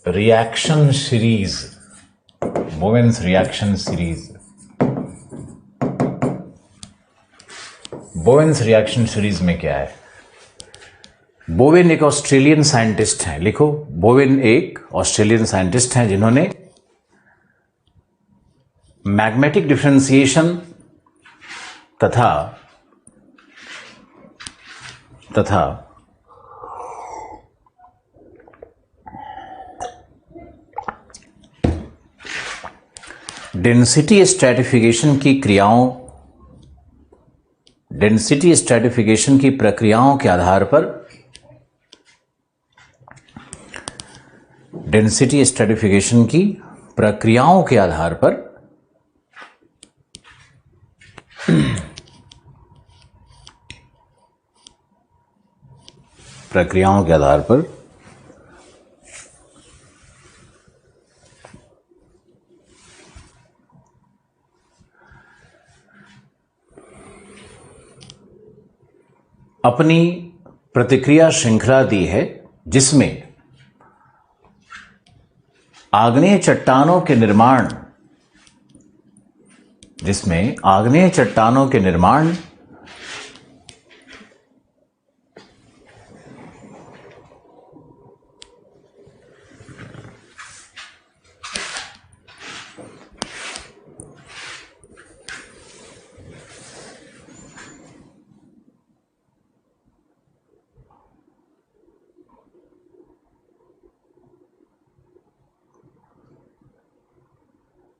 reaction series. Bowen's reaction series, Bowen's reaction series में क्या है? बोवेन एक ऑस्ट्रेलियन साइंटिस्ट हैं, लिखो, बोवेन एक ऑस्ट्रेलियन साइंटिस्ट हैं जिन्होंने मैग्मेटिक डिफरेंशिएशन तथा डेंसिटी स्ट्रैटिफिकेशन की क्रियाओं, डेंसिटी स्ट्रैटिफिकेशन की प्रक्रियाओं के आधार पर, डेंसिटी स्ट्रैटिफिकेशन की प्रक्रियाओं के आधार पर प्रक्रियाओं के आधार पर अपनी प्रतिक्रिया श्रृंखला दी है, जिसमें आग्नेय चट्टानों के निर्माण,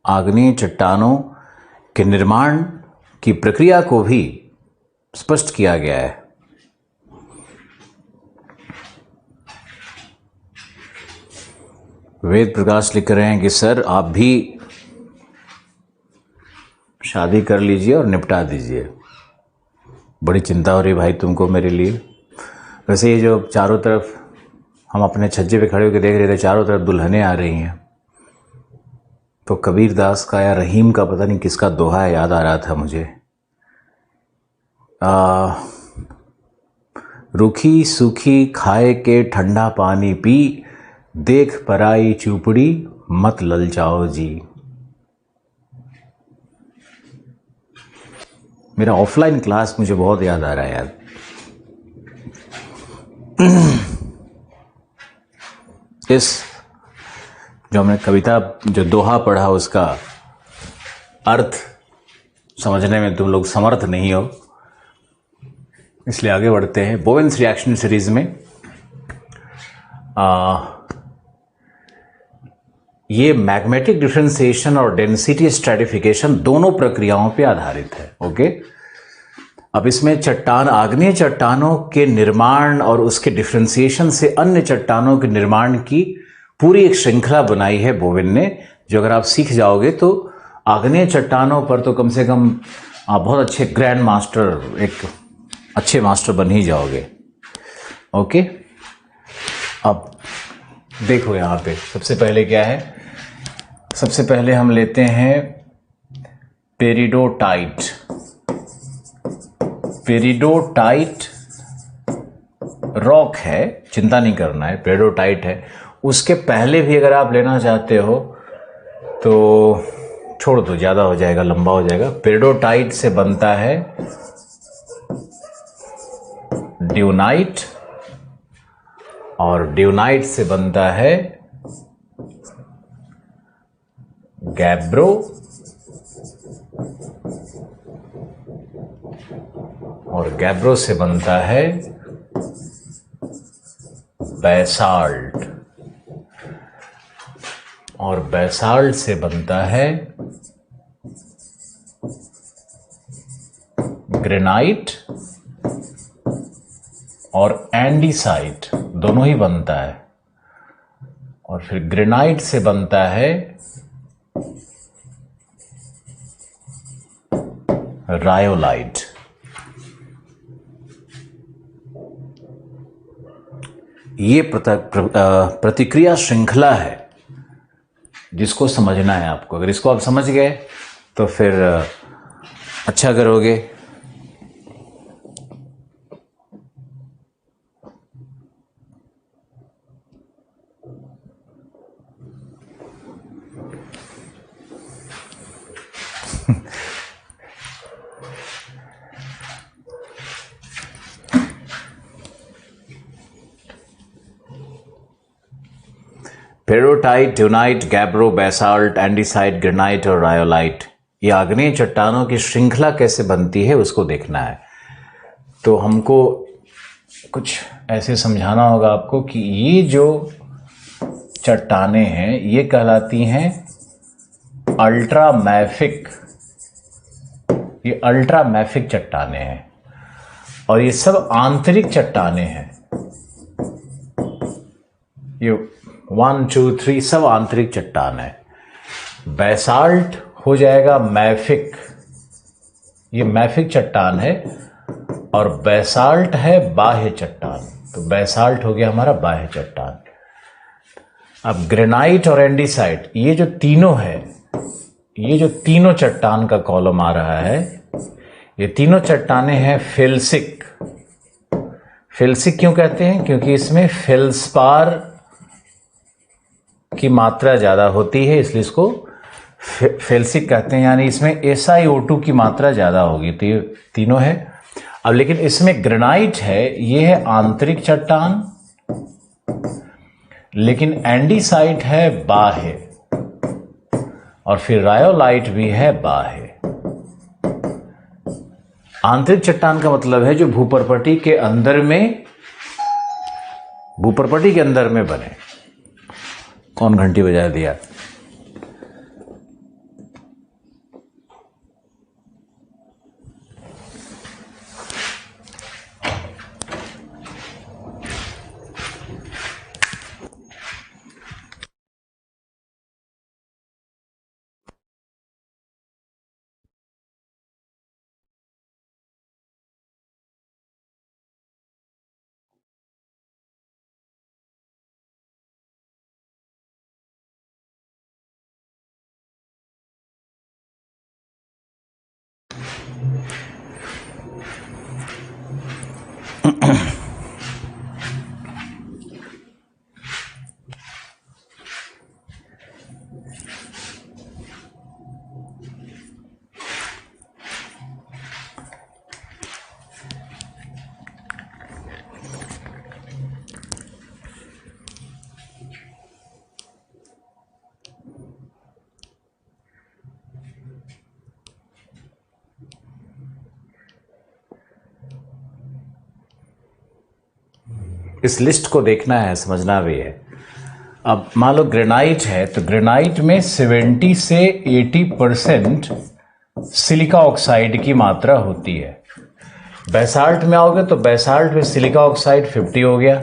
आग्नेय चट्टानों के निर्माण की प्रक्रिया को भी स्पष्ट किया गया है। वेद प्रकाश लिख रहे हैं कि सर आप भी शादी कर लीजिए और निपटा दीजिए, बड़ी चिंता हो रही भाई तुमको मेरे लिए। वैसे ये जो चारों तरफ हम अपने छज्जे पे खड़े होकर देख रहे थे, चारों तरफ दुल्हनें आ रही हैं, तो कबीर दास का या रहीम का पता नहीं किसका दोहा याद आ रहा था मुझे। रूखी सूखी खाए के ठंडा पानी पी, देख पराई चूपड़ी मत ललचाओ जी। मेरा ऑफलाइन क्लास मुझे बहुत याद आ रहा है यार। इस जो हमने कविता, जो दोहा पढ़ा, उसका अर्थ समझने में तुम लोग समर्थ नहीं हो, इसलिए आगे बढ़ते हैं। बोवेन्स रिएक्शन सीरीज में ये मैग्मेटिक डिफरेंशिएशन और डेंसिटी स्ट्रैटिफिकेशन दोनों प्रक्रियाओं पे आधारित है। ओके, अब इसमें चट्टान, आग्नेय चट्टानों के निर्माण और उसके डिफरेंशिएशन से अन्य चट्टानों के निर्माण की पूरी एक श्रृंखला बनाई है बोवेन ने, जो अगर आप सीख जाओगे तो आग्नेय चट्टानों पर तो कम से कम आप बहुत अच्छे ग्रैंड मास्टर, एक अच्छे मास्टर बन ही जाओगे। ओके, अब देखो यहाँ पे सबसे पहले क्या है, सबसे पहले हम लेते हैं पेरिडोटाइट। पेरिडोटाइट रॉक है, चिंता नहीं करना है, पेरिडोटाइट है। उसके पहले भी अगर आप लेना चाहते हो तो छोड़ दो, ज़्यादा हो जाएगा, लंबा हो जाएगा। पेरिडोटाइट से बनता है ड्यूनाइट, और ड्यूनाइट से बनता है गैब्रो, और गैब्रो से बनता है बैसाल्ट, और बैसाल्ट से बनता है ग्रेनाइट, और एंडीसाइट, दोनों ही बनता है। और फिर ग्रेनाइट से बनता है रायोलाइट। ये प्रतिक्रिया श्रृंखला है जिसको समझना है आपको। अगर इसको आप समझ गए तो फिर अच्छा करोगे। पेरिडोटाइट, ड्यूनाइट, गैब्रो, बैसाल्ट, एंडीसाइट, ग्रेनाइट और रायोलाइट, ये आग्नेय चट्टानों की श्रृंखला कैसे बनती है उसको देखना है। तो हमको कुछ ऐसे समझाना होगा आपको कि ये जो चट्टानें हैं ये कहलाती हैं अल्ट्रामैफिक, ये अल्ट्रामैफिक चट्टानें हैं, और ये सब आंतरिक चट्टानें हैं। ये 1, 2, 3 सब आंतरिक चट्टान है। बैसाल्ट हो जाएगा मैफिक, ये मैफिक चट्टान है, और बैसाल्ट है बाह्य चट्टान। तो बैसाल्ट हो गया हमारा बाह्य चट्टान। अब ग्रेनाइट और एंडीसाइट, ये जो तीनों है, ये जो तीनों चट्टान का कॉलम आ रहा है, ये तीनों चट्टानें हैं फेल्सिक। फेल्सिक क्यों कहते हैं? क्योंकि इसमें फेल्सपार की मात्रा ज़्यादा होती है, इसलिए इसको फेल्सिक कहते हैं, यानी इसमें SiO2 की मात्रा ज़्यादा होगी। तो ये तीनों है। अब लेकिन इसमें ग्रेनाइट है, ये है आंतरिक चट्टान, लेकिन एंडीसाइट है बाह्य, और फिर रायोलाइट भी है बाह्य। आंतरिक चट्टान का मतलब है जो भूपर्पटी के अंदर में, भूपर्पटी के अंदर में बने। कौन घंटी बजा दिया? इस लिस्ट को देखना है, समझना भी है। अब मान लो ग्रेनाइट है, तो ग्रेनाइट में 70 से 80% सिलिका ऑक्साइड की मात्रा होती है। बैसाल्ट में आओगे तो बैसाल्ट में सिलिका ऑक्साइड 50 हो गया।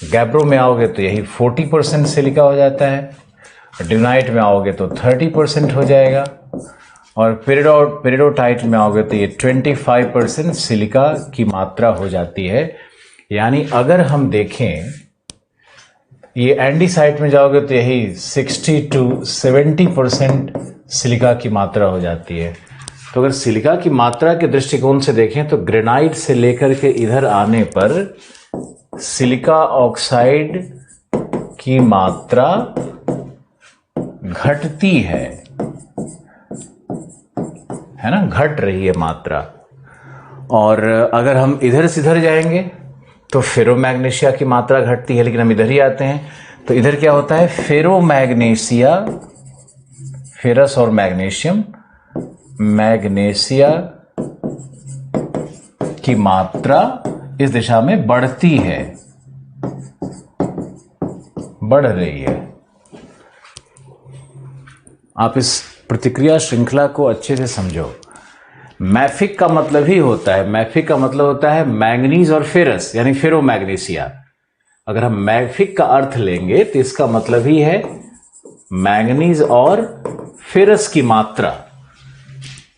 गैब्रो में आओगे तो यही 40% सिलिका हो जाता है। ड्यूनाइट में आओगे तो 30% हो जाएगा, और पेरिडोटाइट में आओगे तो ये 25% सिलिका की मात्रा हो जाती है। यानी अगर हम देखें, ये एंडीसाइट में जाओगे तो यही 60 to 70% सिलिका की मात्रा हो जाती है। तो अगर सिलिका की मात्रा के दृष्टिकोण से देखें तो ग्रेनाइट से लेकर के इधर आने पर सिलिका ऑक्साइड की मात्रा घटती है ना, घट रही है मात्रा। और अगर हम इधर से इधर जाएंगे तो फेरोमैग्नीशिया की मात्रा घटती है, लेकिन हम इधर ही आते हैं तो इधर क्या होता है, फेरोमैग्नीशिया, फेरस और मैग्नीशियम, मैग्नीशिया की मात्रा इस दिशा में बढ़ती है, बढ़ रही है। आप इस प्रतिक्रिया श्रृंखला को अच्छे से समझो। मैफिक का मतलब ही होता है, मैफिक का मतलब होता है मैंगनीज और फेरस, यानी फेरोमैग्नीशिया। अगर हम मैफिक का अर्थ लेंगे तो इसका मतलब ही है मैंगनीज और फेरस की मात्रा।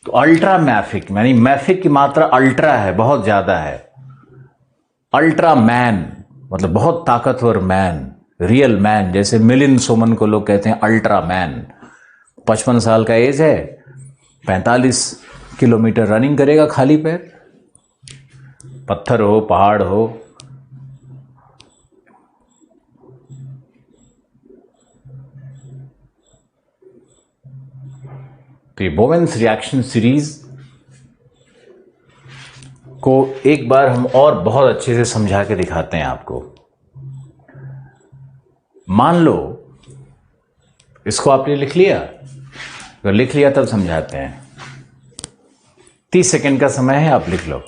तो अल्ट्रा मैफिक, यानी मैफिक की मात्रा अल्ट्रा है, बहुत ज्यादा है। अल्ट्रा मैन मतलब बहुत ताकतवर मैन, रियल मैन, जैसे मिलिंद सोमन को लोग कहते हैं अल्ट्रा मैन। 55 साल का एज है, 45 किलोमीटर रनिंग करेगा खाली पैर, पत्थर हो पहाड़ हो। तो ये बोवेन्स रिएक्शन सीरीज को एक बार हम और बहुत अच्छे से समझा के दिखाते हैं आपको। मान लो इसको आपने लिख लिया, तो लिख लिया तब समझाते हैं। 30 सेकंड का समय है, आप लिख लो।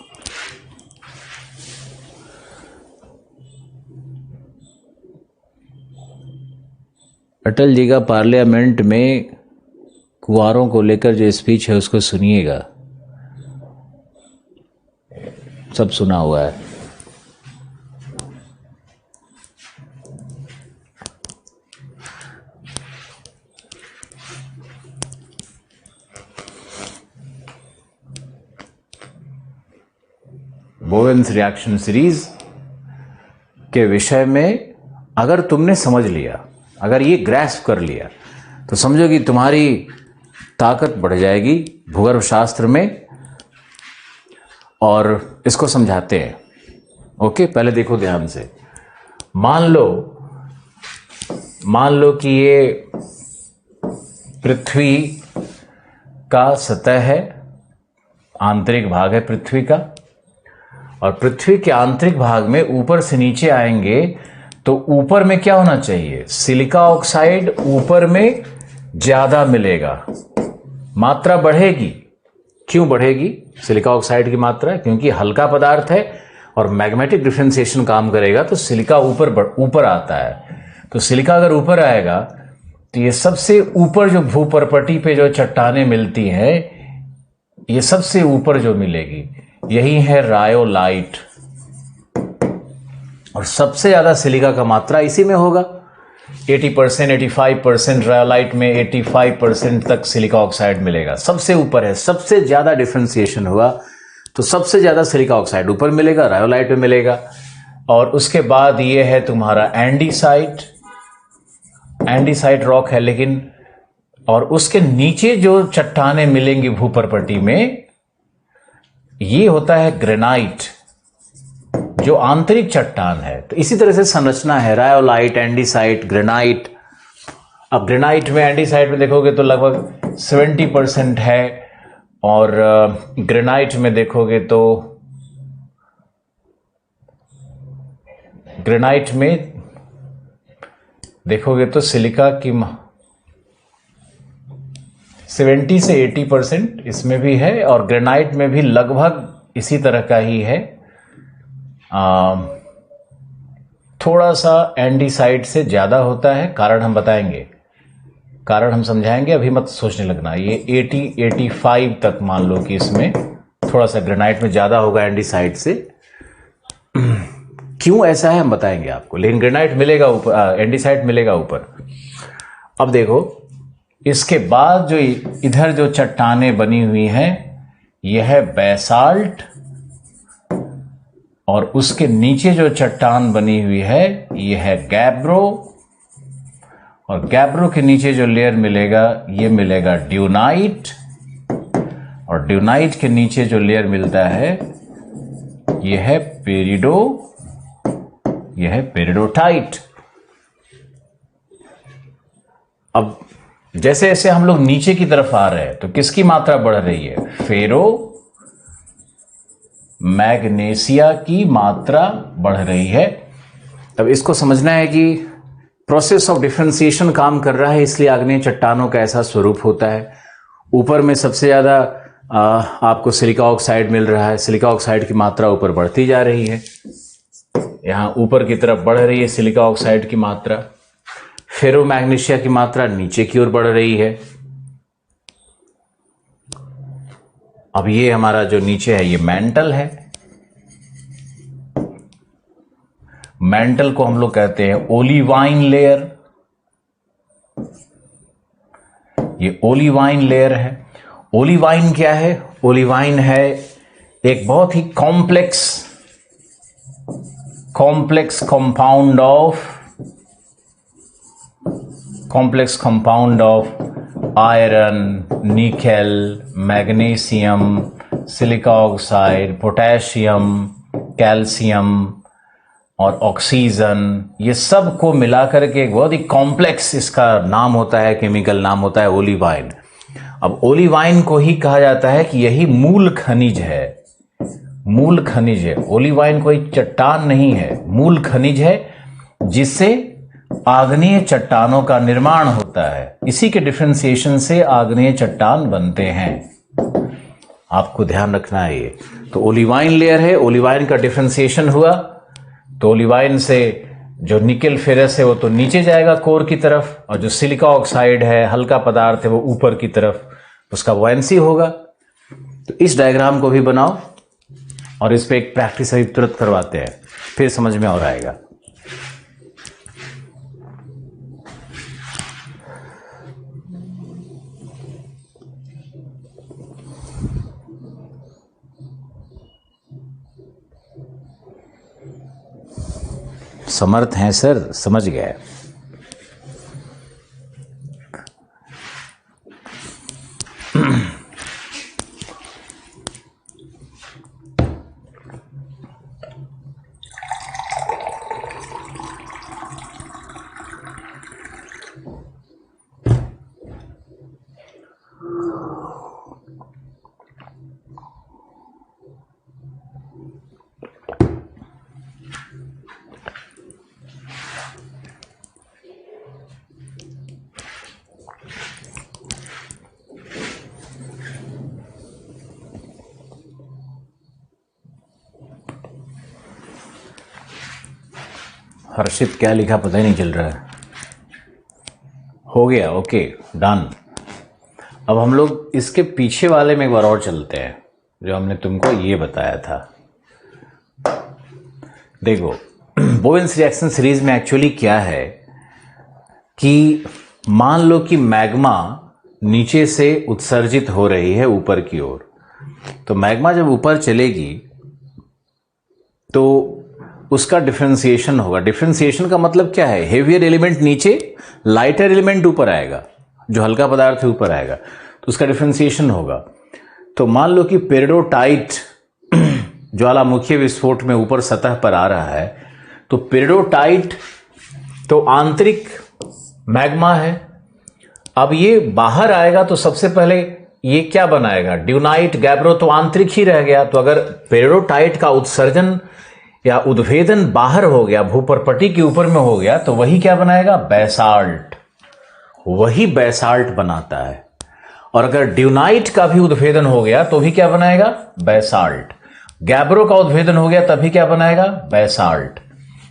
अटल जी का पार्लियामेंट में कुंवारों को लेकर जो स्पीच है उसको सुनिएगा, सब सुना हुआ है। बोवेन्स रिएक्शन सीरीज के विषय में अगर तुमने समझ लिया, अगर ये ग्रैस्प कर लिया, तो समझो कि तुम्हारी ताकत बढ़ जाएगी भूगर्भ शास्त्र में। और इसको समझाते हैं। ओके, पहले देखो ध्यान से। मान लो कि ये पृथ्वी का सतह है, आंतरिक भाग है पृथ्वी का, और पृथ्वी के आंतरिक भाग में ऊपर से नीचे आएंगे तो ऊपर में क्या होना चाहिए, सिलिका ऑक्साइड ऊपर में ज्यादा मिलेगा, मात्रा बढ़ेगी। क्यों बढ़ेगी सिलिका ऑक्साइड की मात्रा? क्योंकि हल्का पदार्थ है और मैग्नेटिक डिफरेंशिएशन काम करेगा तो सिलिका ऊपर आता है। तो सिलिका अगर ऊपर आएगा तो ये सबसे ऊपर जो भूपर्पटी पे जो चट्टानें मिलती हैं, ये सबसे ऊपर जो मिलेगी यही है रायोलाइट, और सबसे ज्यादा सिलिका का मात्रा इसी में होगा। 80%, 85% रायोलाइट में 85% तक सिलिका ऑक्साइड मिलेगा, सबसे ऊपर है। सबसे ज्यादा डिफरेंशिएशन हुआ तो सबसे ज्यादा सिलिका ऑक्साइड ऊपर मिलेगा, रायोलाइट में मिलेगा। और उसके बाद ये है तुम्हारा एंडीसाइट, एंडीसाइट रॉक है लेकिन, और उसके नीचे जो चट्टानें मिलेंगी भूपर्पटी में ये होता है ग्रेनाइट, जो आंतरिक चट्टान है। तो इसी तरह से संरचना है, रायोलाइट, एंडीसाइट, ग्रेनाइट। अब ग्रेनाइट में, एंडीसाइट में देखोगे तो लगभग 70% है, और ग्रेनाइट में देखोगे तो सिलिका की 70 से 80% इसमें भी है, और ग्रेनाइट में भी लगभग इसी तरह का ही है। थोड़ा सा एंडीसाइट से ज्यादा होता है, कारण हम बताएंगे, कारण हम समझाएंगे, अभी मत सोचने लगना। ये 80-85 तक मान लो कि इसमें थोड़ा सा ग्रेनाइट में ज्यादा होगा एंडीसाइट से। क्यों ऐसा है हम बताएंगे आपको, लेकिन ग्रेनाइट मिलेगा ऊपर, एंडीसाइट मिलेगा ऊपर। अब देखो, इसके बाद जो इधर जो चट्टानें बनी हुई हैं यह है बेसाल्ट, और उसके नीचे जो चट्टान बनी हुई है यह है गैब्रो, और गैब्रो के नीचे जो लेयर मिलेगा ये मिलेगा ड्यूनाइट, और ड्यूनाइट के नीचे जो लेयर मिलता है यह है पेरिडोटाइट। अब जैसे जैसे हम लोग नीचे की तरफ आ रहे हैं तो किसकी मात्रा बढ़ रही है? फेरो मैग्नेशिया की मात्रा बढ़ रही है। अब इसको समझना है कि प्रोसेस ऑफ डिफरेंशिएशन काम कर रहा है, इसलिए आग्नेय चट्टानों का ऐसा स्वरूप होता है। ऊपर में सबसे ज़्यादा आपको सिलिका ऑक्साइड मिल रहा है, सिलिका ऑक्साइड की मात्रा ऊपर बढ़ती जा रही है, यहाँ ऊपर की तरफ बढ़ रही है सिलिका ऑक्साइड की मात्रा। फेरो मैग्नीशिया की मात्रा नीचे की ओर बढ़ रही है। अब ये हमारा जो नीचे है ये मेंटल है। मेंटल को हम लोग कहते हैं ओलिवाइन लेयर। ये ओलिवाइन लेयर है। ओलिवाइन क्या है? ओलिवाइन है एक बहुत ही complex compound of iron, nickel, magnesium, silica oxide, potassium, calcium और ऑक्सीजन, ये सब को मिलाकर के एक बहुत ही कॉम्प्लेक्स इसका नाम होता है, केमिकल नाम होता है ओलिवाइन। अब ओलिवाइन को ही कहा जाता है कि यही मूल खनिज है। मूल खनिज है ओलिवाइन, कोई चट्टान नहीं है, मूल खनिज है जिससे आग्नेय चट्टानों का निर्माण होता है। इसी के डिफरेंशिएशन से आग्नेय चट्टान बनते हैं। आपको ध्यान रखना है ये। तो ओलिवाइन लेयर है, ओलिवाइन का डिफरेंशिएशन हुआ तो ओलिवाइन से जो निकेल फेरस है वो तो नीचे जाएगा कोर की तरफ, और जो सिलिका ऑक्साइड है हल्का पदार्थ है वो ऊपर की तरफ, उसका वैलेंसी होगा। तो इस डायग्राम को भी बनाओ और इस पे एक प्रैक्टिस अभी तुरंत करवाते हैं, फिर समझ में और आएगा। समर्थ हैं सर, समझ गए। हर्षित क्या लिखा पता ही नहीं चल रहा है। हो गया, ओके डन। अब हम लोग इसके पीछे वाले में एक बार और चलते हैं, जो हमने तुमको ये बताया था। देखो बोवेन्स रिएक्शन सीरीज में एक्चुअली क्या है कि मान लो कि मैग्मा नीचे से उत्सर्जित हो रही है ऊपर की ओर, तो मैग्मा जब ऊपर चलेगी तो उसका डिफरेंशिएशन होगा। डिफरेंशिएशन का मतलब क्या है? हेवियर एलिमेंट नीचे, लाइटर एलिमेंट ऊपर आएगा, जो हल्का पदार्थ है ऊपर आएगा, तो उसका डिफरेंशिएशन होगा। तो मान लो कि पेरिडोटाइट ज्वालामुखीय विस्फोट में ऊपर सतह पर आ रहा है, तो पेरिडोटाइट तो आंतरिक मैग्मा है। अब ये बाहर आएगा तो सबसे पहले ये क्या बनाएगा? ड्यूनाइट, गैब्रो तो आंतरिक ही रह गया। तो अगर पेरिडोटाइट का उत्सर्जन या उद्भेदन बाहर हो गया, भूपर्पटी के ऊपर में हो गया, तो वही क्या बनाएगा? बैसाल्ट। वही बैसाल्ट बनाता है। और अगर ड्यूनाइट का भी उद्भेदन हो गया तो भी क्या बनाएगा? बैसाल्ट। गैब्रो का उद्भेदन हो गया तभी क्या बनाएगा? बैसाल्ट।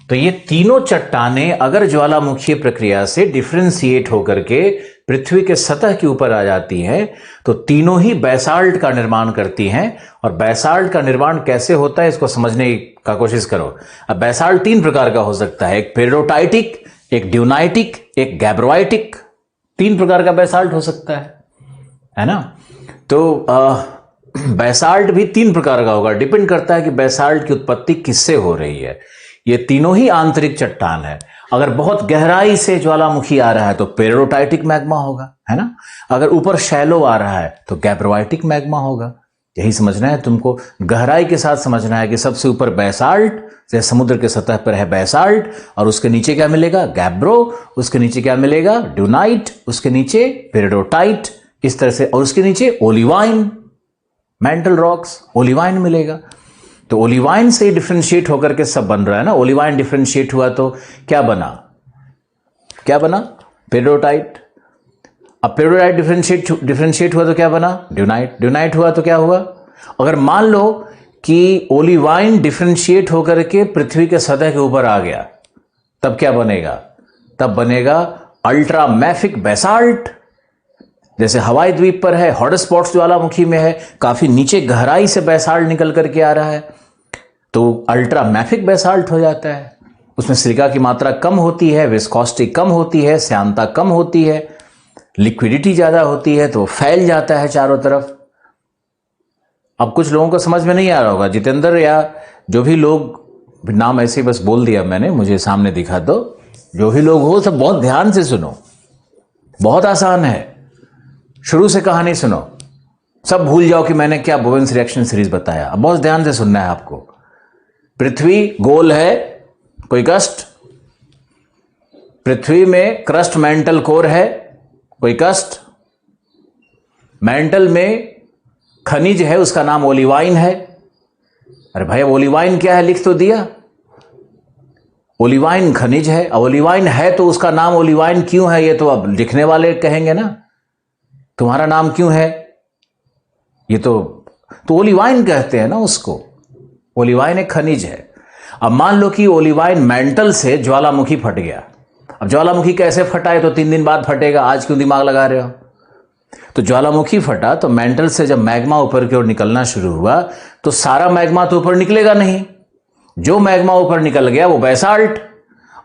तो ये तीनों चट्टानें अगर ज्वालामुखीय प्रक्रिया से डिफरेंशिएट होकर के पृथ्वी के सतह के ऊपर आ जाती हैं तो तीनों ही बैसाल्ट का निर्माण करती हैं। और बैसाल्ट का निर्माण कैसे होता है इसको समझने का कोशिश करो। अब बैसाल्ट तीन प्रकार का हो सकता है, एक पेरिडोटाइटिक, एक ड्यूनाइटिक, एक गैब्रोइटिक। तीन प्रकार का बैसाल्ट हो सकता है ना। तो बैसाल्ट भी तीन प्रकार का होगा, डिपेंड करता है कि बैसाल्ट की उत्पत्ति किससे हो रही है। ये तीनों ही आंतरिक चट्टान है। अगर बहुत गहराई से ज्वालामुखी आ रहा है तो पेरिडोटाइटिक मैग्मा होगा, है ना। अगर ऊपर शैलो आ रहा है तो गैब्रोइटिक मैग्मा होगा। यही समझना है तुमको, गहराई के साथ समझना है कि सबसे ऊपर बैसाल्ट, जैसे समुद्र के सतह पर है बैसाल्ट, और उसके नीचे क्या मिलेगा, गैब्रो, उसके नीचे क्या मिलेगा, ड्यूनाइट, उसके नीचे पेरिडोटाइट, इस तरह से, और उसके नीचे ओलिवाइन, मेंटल रॉक्स, ओलिवाइन मिलेगा। तो ओलिवाइन से डिफरेंशिएट होकर के सब बन रहा है ना। ओलिवाइन डिफरेंशिएट हुआ तो क्या बना, क्या बना, पेरिडोटाइट। अब पेरिडोटाइट डिफरेंशिएट हुआ तो क्या बना, ड्यूनाइट। ड्यूनाइट हुआ तो क्या हुआ, अगर मान लो कि ओलिवाइन डिफरेंशिएट होकर के पृथ्वी के सतह के ऊपर आ गया, तब क्या बनेगा, तब बनेगा अल्ट्रामैफिक बेसाल्ट। जैसे हवाई द्वीप पर है, हॉटस्पॉट्स ज्वालामुखी में है, काफी नीचे गहराई से बेसाल्ट निकल करके आ रहा है, तो अल्ट्रामैफिक बेसाल्ट हो जाता है। उसमें सिलिका की मात्रा कम होती है, विस्कोसिटी कम होती है, श्यानता कम होती है, लिक्विडिटी ज्यादा होती है, तो फैल जाता है चारों तरफ। अब कुछ लोगों को समझ में नहीं आ रहा होगा, जितेंद्र या जो भी लोग, नाम ऐसे ही बस बोल दिया मैंने, मुझे सामने दिखा दो, जो भी लोग हो सब बहुत ध्यान से सुनो, बहुत आसान है, शुरू से कहानी सुनो, सब भूल जाओ कि मैंने क्या बोवेन्स रिएक्शन सीरीज बताया। अब बहुत ध्यान से सुनना है आपको। पृथ्वी गोल है, कोई कष्ट, पृथ्वी में क्रस्ट मेंटल कोर है, कोई कष्ट, मेंटल में खनिज है, उसका नाम ओलिवाइन है। अरे भाई ओलिवाइन क्या है, लिख तो दिया, ओलिवाइन खनिज है। ओलिवाइन है तो उसका नाम ओलिवाइन क्यों है, ये तो अब लिखने वाले कहेंगे ना, तुम्हारा नाम क्यों है, ये तो ओलिवाइन कहते हैं ना उसको, ओलिवाइन एक खनिज है। अब मान लो कि ओलिवाइन मेंटल से ज्वालामुखी फट गया। अब ज्वालामुखी कैसे फटा है, तो 3 दिन बाद फटेगा, आज क्यों दिमाग लगा रहे हो। तो ज्वालामुखी फटा तो मेंटल से जब मैग्मा ऊपर की ओर निकलना शुरू हुआ, तो सारा मैग्मा तो ऊपर निकलेगा नहीं, जो मैग्मा ऊपर निकल गया वो बेसाल्ट,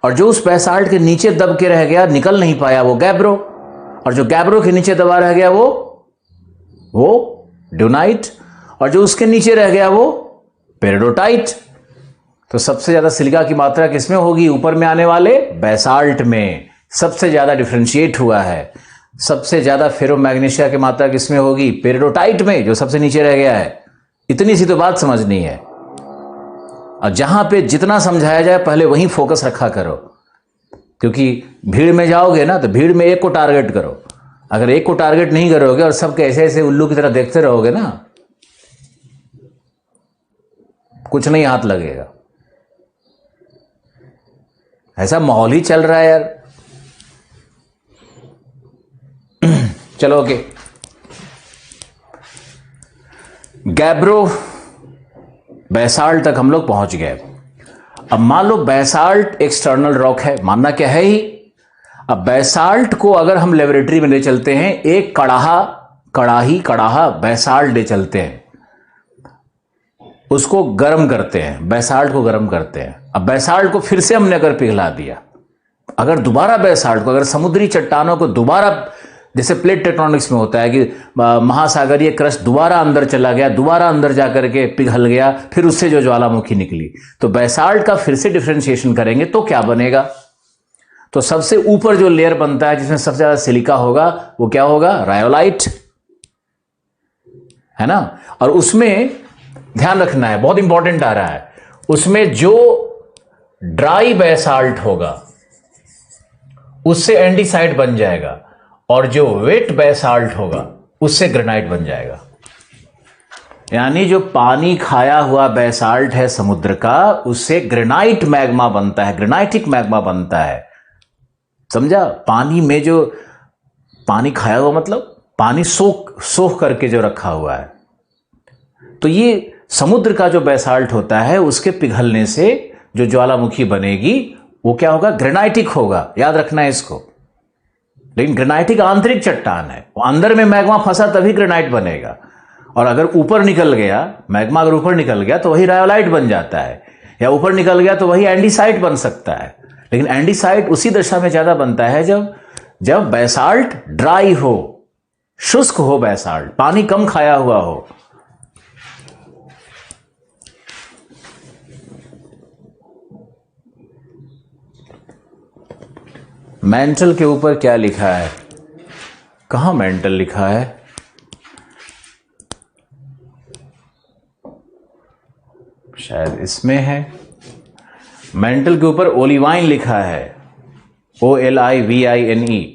और जो उस बेसाल्ट के नीचे दब के रह गया, निकल नहीं पाया, वो गैब्रो, और जो गैब्रो के नीचे दबा रह गया वो ड्यूनाइट, और जो उसके नीचे रह गया वो पेरिडोटाइट। तो सबसे ज्यादा सिलिका की मात्रा किसमें होगी, ऊपर में आने वाले बेसाल्ट में सबसे ज्यादा डिफरेंशिएट हुआ है। सबसे ज्यादा फेरोमैग्नीशिया की मात्रा किसमें होगी, पेरिडोटाइट में, जो सबसे नीचे रह गया है। इतनी सी तो बात समझनी है, और जहां पे जितना समझाया जाए पहले वहीं फोकस रखा करो, क्योंकि भीड़ में जाओगे ना तो भीड़ में एक को टारगेट करो। अगर एक को टारगेट नहीं करोगे और सबके ऐसे ऐसे उल्लू की तरह देखते रहोगे ना, कुछ नहीं हाथ लगेगा। ऐसा माहौल ही चल रहा है यार। चलो ओके, गैब्रो बेसाल्ट तक हम लोग पहुंच गए। अब मान लो बेसाल्ट एक्सटर्नल रॉक है, मानना क्या है ही। अब बेसाल्ट को अगर हम लेबोरेटरी में ले चलते हैं, एक कड़ाहा बेसाल्ट ले चलते हैं, उसको गर्म करते हैं, बेसाल्ट को गर्म करते हैं। अब बेसाल्ट को फिर से हमने अगर पिघला दिया, अगर दोबारा बेसाल्ट को, अगर समुद्री चट्टानों को दोबारा, जैसे प्लेट टेक्टोनिक्स में होता है कि महासागरीय क्रस्ट दोबारा अंदर चला गया, दोबारा अंदर जाकर के पिघल गया, फिर उससे जो ज्वालामुखी निकली, तो बेसाल्ट का फिर से डिफरेंशिएशन करेंगे तो क्या बनेगा, तो सबसे ऊपर जो लेयर बनता है जिसमें सबसे ज्यादा सिलिका होगा वो क्या होगा, रायोलाइट, है ना। और उसमें ध्यान रखना है, बहुत इंपॉर्टेंट आ रहा है, उसमें जो ड्राई बेसाल्ट होगा उससे एंडीसाइट बन जाएगा, और जो वेट बेसाल्ट होगा उससे ग्रेनाइट बन जाएगा। यानी जो पानी खाया हुआ बेसाल्ट है समुद्र का, उससे ग्रेनाइट मैग्मा बनता है, ग्रेनाइटिक मैग्मा बनता है, समझा। पानी में जो पानी खाया हुआ मतलब पानी सोख करके जो रखा हुआ है, तो ये समुद्र का जो बेसाल्ट होता है उसके पिघलने से जो ज्वालामुखी बनेगी वो क्या होगा, ग्रेनाइटिक होगा, याद रखना है इसको। लेकिन ग्रेनाइटिक आंतरिक चट्टान है, वो अंदर में मैग्मा फंसा तभी ग्रेनाइट बनेगा, और अगर ऊपर निकल गया मैग्मा, अगर ऊपर निकल गया तो वही रायोलाइट बन जाता है, या ऊपर निकल गया तो वही एंडीसाइट बन सकता है। लेकिन एंडीसाइट उसी दशा में ज्यादा बनता है जब बेसाल्ट ड्राई हो, शुष्क हो, बेसाल्ट पानी कम खाया हुआ हो। मेंटल के ऊपर क्या लिखा है? कहाँ मेंटल लिखा है? शायद इसमें है। मेंटल के ऊपर ओलिवाइन लिखा है, OLIVINE।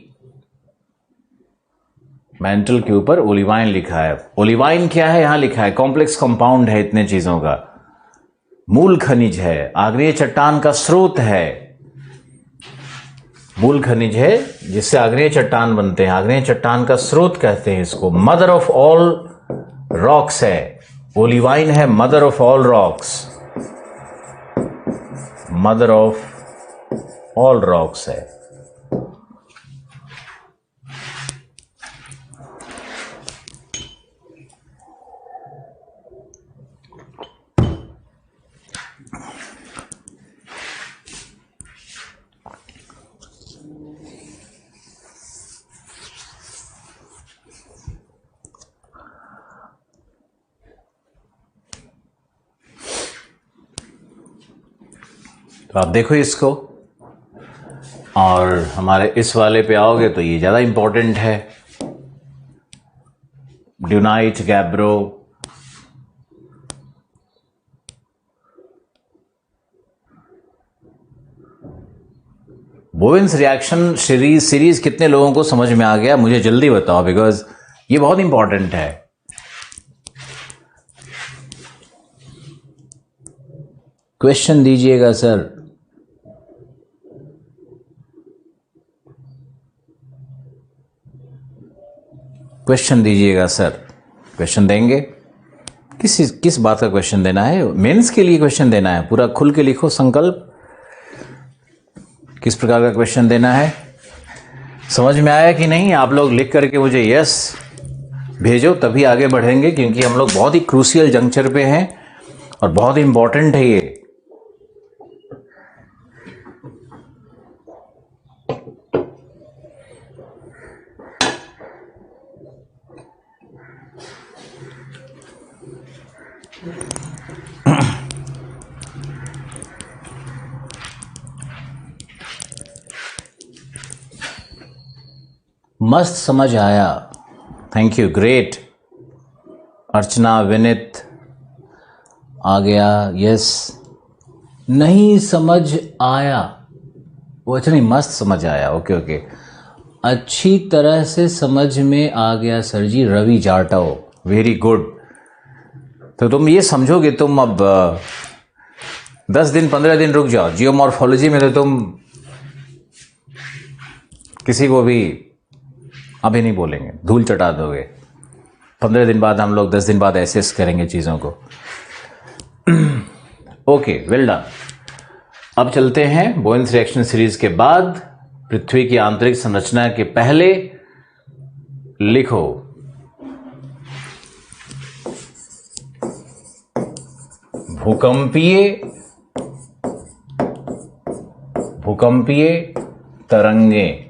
मेंटल के ऊपर ओलिवाइन लिखा है। ओलिवाइन क्या है? यहां लिखा है कॉम्प्लेक्स कंपाउंड है इतने चीजों का, मूल खनिज है, आग्नेय चट्टान का स्रोत है। मूल खनिज है जिससे आग्नेय चट्टान बनते हैं, आग्नेय चट्टान का स्रोत कहते हैं इसको। मदर ऑफ ऑल रॉक्स है ओलिवाइन, है mother of all rocks, mother of all rocks है। तो आप देखो इसको, और हमारे इस वाले पे आओगे तो ये ज़्यादा इंपॉर्टेंट है। ड्यूनाइट, गैब्रो, बोवेन्स रिएक्शन सीरीज कितने लोगों को समझ में आ गया मुझे जल्दी बताओ, बिकॉज ये बहुत इंपॉर्टेंट है। क्वेश्चन दीजिएगा सर। क्वेश्चन दीजिएगा सर। क्वेश्चन देंगे? किस बात का क्वेश्चन देना है? मेंस के लिए क्वेश्चन देना है? पूरा खुल के लिखो संकल्प, किस प्रकार का क्वेश्चन देना है। समझ में आया कि नहीं? आप लोग लिख करके मुझे यस भेजो, तभी आगे बढ़ेंगे, क्योंकि हम लोग बहुत ही क्रूशियल जंक्चर पे हैं और बहुत इंपॉर्टेंट है ये। मस्त समझ आया, थैंक यू, ग्रेट। अर्चना, विनित आ गया, यस। नहीं समझ आया, वो अच्छा नहीं, मस्त समझ आया, ओके ओके, अच्छी तरह से समझ में आ गया sir ji. Ravi Jatav, very good. तो तुम ये समझोगे, तुम अब 10 दिन 15 दिन रुक जाओ, जियोमॉर्फोलॉजी में तो तुम किसी को भी अभी नहीं बोलेंगे, धूल चटा दोगे। 15 दिन बाद हम लोग 10 दिन बाद एसेस करेंगे चीज़ों को। Okay, well done. अब चलते हैं बोवेन्स रिएक्शन सीरीज के बाद पृथ्वी की आंतरिक संरचना के पहले लिखो भूकंपीय तरंगें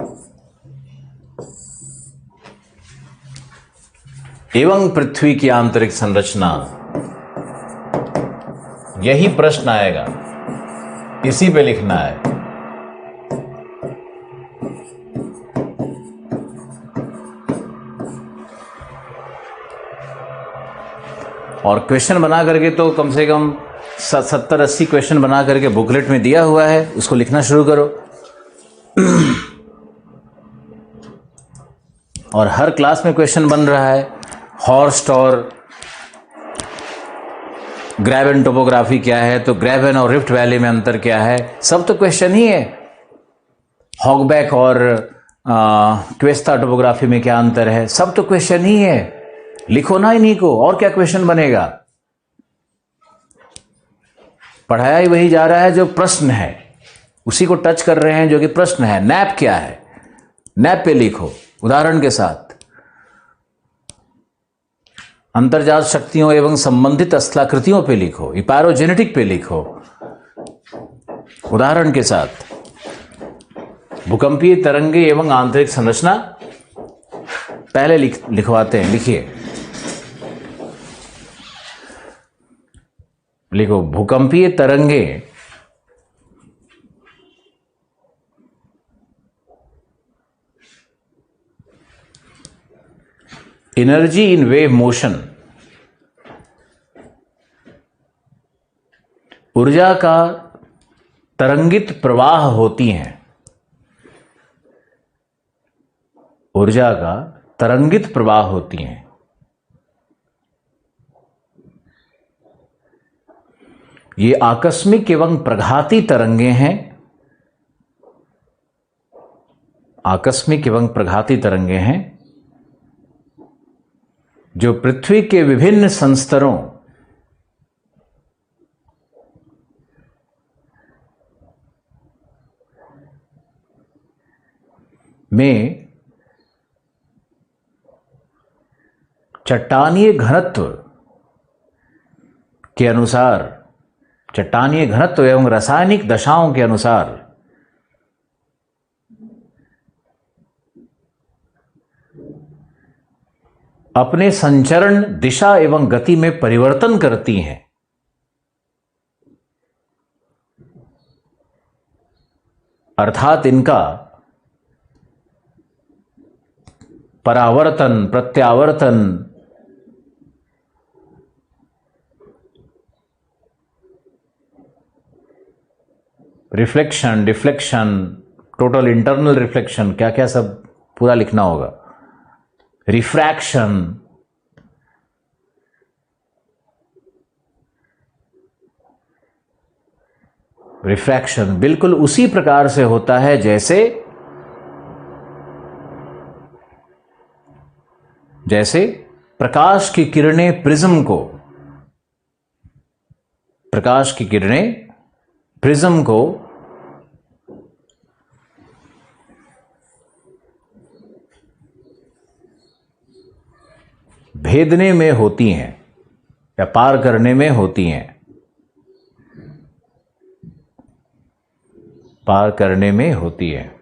एवं पृथ्वी की आंतरिक संरचना। यही प्रश्न आएगा, इसी पे लिखना है। और क्वेश्चन बना करके तो कम से कम 70-80 क्वेश्चन बना करके बुकलेट में दिया हुआ है, उसको लिखना शुरू करो। और हर क्लास में क्वेश्चन बन रहा है। हॉर्स्ट और ग्रेवेन टोपोग्राफी क्या है, तो ग्रेवेन और रिफ्ट वैली में अंतर क्या है, सब तो क्वेश्चन ही है। हॉगबैक और क्वेस्ता टोपोग्राफी में क्या अंतर है, सब तो क्वेश्चन ही है। लिखो ना इन्हीं को, और क्या क्वेश्चन बनेगा। पढ़ाया ही वही जा रहा है जो प्रश्न है, उसी को टच कर रहे हैं जो कि प्रश्न है। नैप क्या है, नैप पे लिखो उदाहरण के साथ। अंतर्जात शक्तियों एवं संबंधित स्थलाकृतियों पे लिखो, पैरोजेनेटिक पे लिखो उदाहरण के साथ। भूकंपीय तरंगे एवं आंतरिक संरचना पहले लिखवाते हैं, लिखिए, लिखो भूकंपीय तरंगे एनर्जी इन वेव मोशन, ऊर्जा का तरंगित प्रवाह होती हैं, ऊर्जा का तरंगित प्रवाह होती हैं। ये आकस्मिक एवं प्रघाती तरंगे हैं, आकस्मिक एवं प्रघाती तरंगे हैं जो पृथ्वी के विभिन्न संस्तरों में चट्टानीय घनत्व के अनुसार, चट्टानीय घनत्व एवं रासायनिक दशाओं के अनुसार अपने संचरण दिशा एवं गति में परिवर्तन करती हैं। अर्थात इनका परावर्तन, प्रत्यावर्तन, reflection, deflection, total internal reflection, क्या क्या सब पूरा लिखना होगा, रिफ्रैक्शन, रिफ्रैक्शन बिल्कुल उसी प्रकार से होता है जैसे प्रकाश की किरणें प्रिज्म को, प्रकाश की किरणें प्रिज्म को भेदने में होती हैं या पार करने में होती हैं, पार करने में होती है।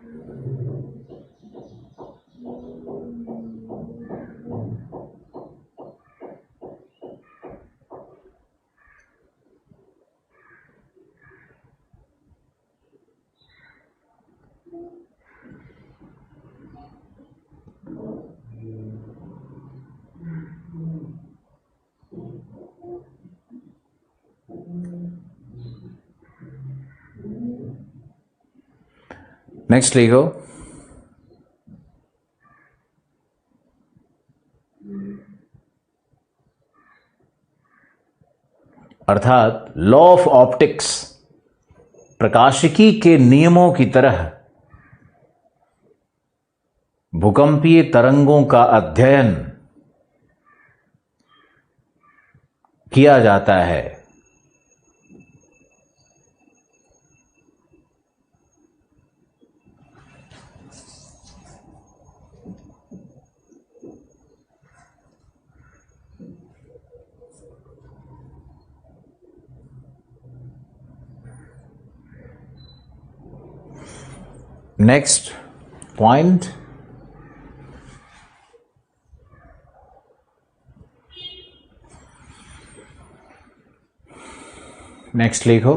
नेक्स्ट लिखो, अर्थात लॉ ऑफ ऑप्टिक्स, प्रकाशिकी के नियमों की तरह भूकंपीय तरंगों का अध्ययन किया जाता है। नेक्स्ट पॉइंट, नेक्स्ट लिखो,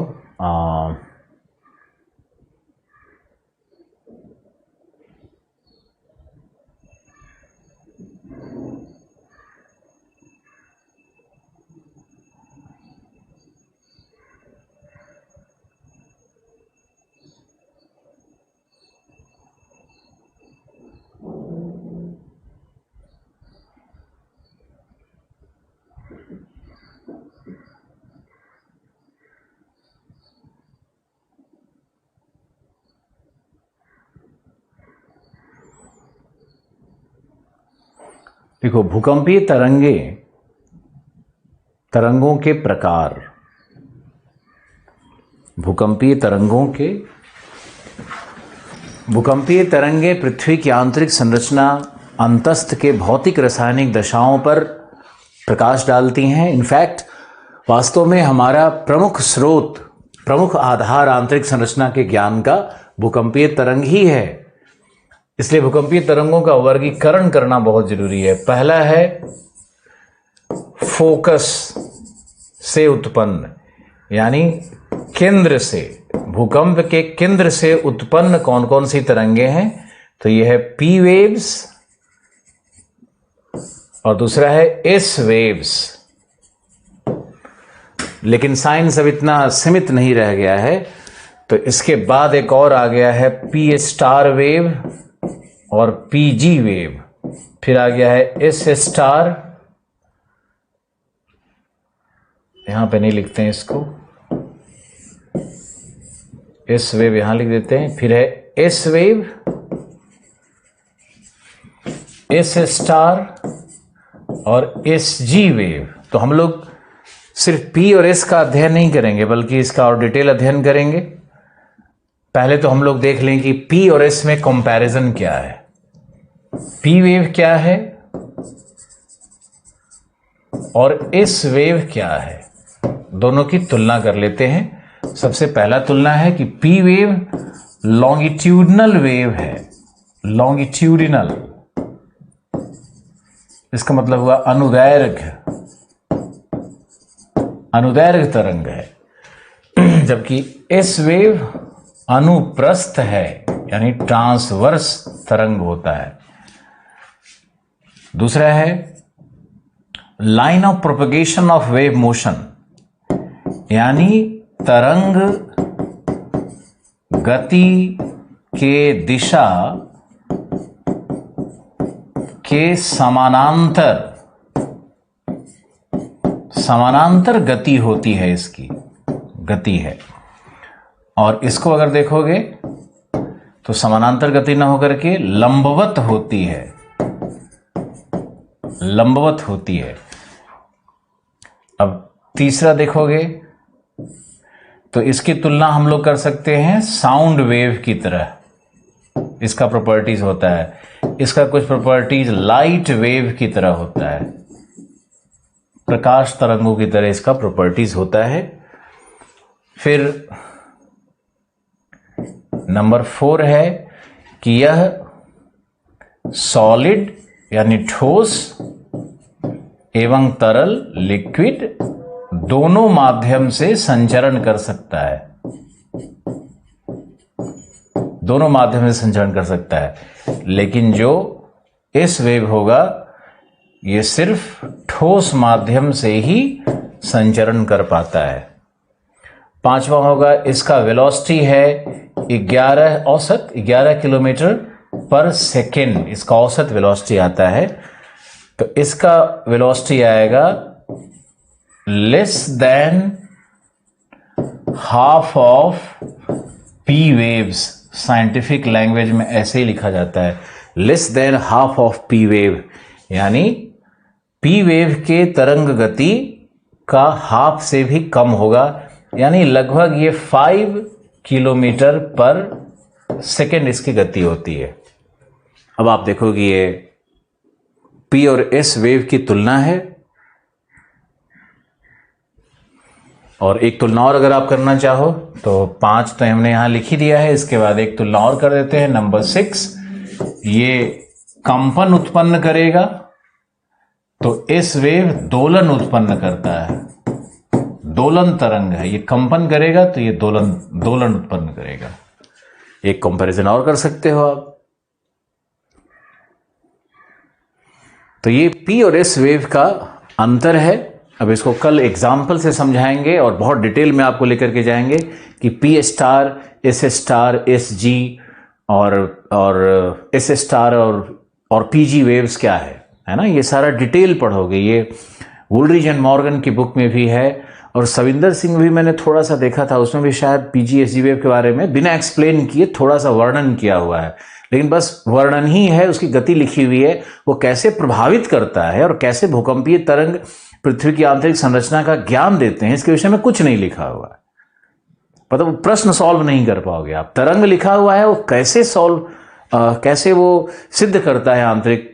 देखो भूकंपीय तरंगों के प्रकार, भूकंपीय तरंगे पृथ्वी की आंतरिक संरचना, अंतस्थ के भौतिक रासायनिक दशाओं पर प्रकाश डालती हैं। इनफैक्ट वास्तव में हमारा प्रमुख स्रोत, प्रमुख आधार आंतरिक संरचना के ज्ञान का भूकंपीय तरंग ही है। इसलिए भूकंपीय तरंगों का वर्गीकरण करना बहुत जरूरी है। पहला है फोकस से उत्पन्न, यानी केंद्र से, भूकंप के केंद्र से उत्पन्न कौन कौन सी तरंगे हैं, तो यह है पी वेव्स और दूसरा है एस वेव्स। लेकिन साइंस अब इतना सीमित नहीं रह गया है, तो इसके बाद एक और आ गया है पी स्टार वेव और पीजी वेव। फिर आ गया है एस स्टार, यहां पे नहीं लिखते हैं इसको, एस वेव यहां लिख देते हैं। फिर है एस वेव, एस स्टार और एस जी वेव। तो हम लोग सिर्फ पी और एस का अध्ययन नहीं करेंगे, बल्कि इसका और डिटेल अध्ययन करेंगे। पहले तो हम लोग देख लें कि पी और एस में कंपैरिजन क्या है। पी वेव क्या है और एस वेव क्या है, दोनों की तुलना कर लेते हैं। सबसे पहला तुलना है कि पी वेव लॉन्गिट्यूडनल वेव है। लॉन्गिट्यूडिनल, इसका मतलब हुआ अनुदैर्घ्य, अनुदैर्घ्य तरंग है। जबकि एस वेव अनुप्रस्थ है, यानी ट्रांसवर्स तरंग होता है। दूसरा है line of propagation of wave motion, यानी तरंग गति के दिशा के समानांतर गति होती है, इसकी गति है। और इसको अगर देखोगे तो समानांतर गति ना होकर के लंबवत होती है, लंबवत होती है। अब तीसरा देखोगे तो इसकी तुलना हम लोग कर सकते हैं साउंड वेव की तरह। इसका प्रॉपर्टीज होता है, इसका कुछ प्रॉपर्टीज लाइट वेव की तरह होता है, प्रकाश तरंगों की तरह इसका प्रॉपर्टीज होता है। फिर नंबर 4 है कि यह सॉलिड यानी ठोस एवं तरल लिक्विड दोनों माध्यम से संचरण कर सकता है, दोनों माध्यम से संचरण कर सकता है। लेकिन जो एस वेव होगा ये सिर्फ ठोस माध्यम से ही संचरण कर पाता है। पांचवा होगा इसका वेलोसिटी है 11 किलोमीटर पर सेकेंड, इसका औसत वेलोसिटी आता है। तो इसका वेलोसिटी आएगा less than half of P waves. Scientific language में ऐसे ही लिखा जाता है, less than half of P wave, यानी पी वेव के तरंग गति का हाफ से भी कम होगा, यानी लगभग ये 5 किलोमीटर पर सेकेंड इसकी गति होती है। अब आप देखोगे ये पी और एस वेव की तुलना है। और एक तुलना और अगर आप करना चाहो तो 5 तो हमने यहां लिख ही दिया है, इसके बाद एक तुलना और कर देते हैं। नंबर 6, ये कंपन उत्पन्न करेगा, तो एस वेव दोलन उत्पन्न करता है, दोलन तरंग है। ये कंपन करेगा तो ये दोलन उत्पन्न करेगा। एक कंपैरिजन और कर सकते हो आप। तो ये पी और एस वेव का अंतर है। अब इसको कल एग्जाम्पल से समझाएंगे और बहुत डिटेल में आपको लेकर के जाएंगे कि P star, S star, S G और एस स्टार और पीजी वेव्स क्या है ना। ये सारा डिटेल पढ़ोगे। ये वुलरिज एंड मॉर्गन की बुक में भी है, और सविंदर सिंह भी मैंने थोड़ा सा देखा था, उसमें भी शायद पीजी एस जी वेव के बारे में बिना एक्सप्लेन किए थोड़ा सा वर्णन किया हुआ है, लेकिन बस वर्णन ही है, उसकी गति लिखी हुई है, वो कैसे प्रभावित करता है और कैसे भूकंपीय तरंग पृथ्वी की आंतरिक संरचना का ज्ञान देते हैं, इसके विषय में कुछ नहीं लिखा हुआ है। मतलब प्रश्न सॉल्व नहीं कर पाओगे आप। तरंग लिखा हुआ है, वो कैसे कैसे वो सिद्ध करता है आंतरिक,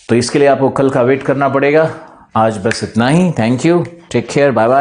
तो इसके लिए आपको कल का वेट करना पड़ेगा। आज बस इतना ही। Thank you, take care, bye bye.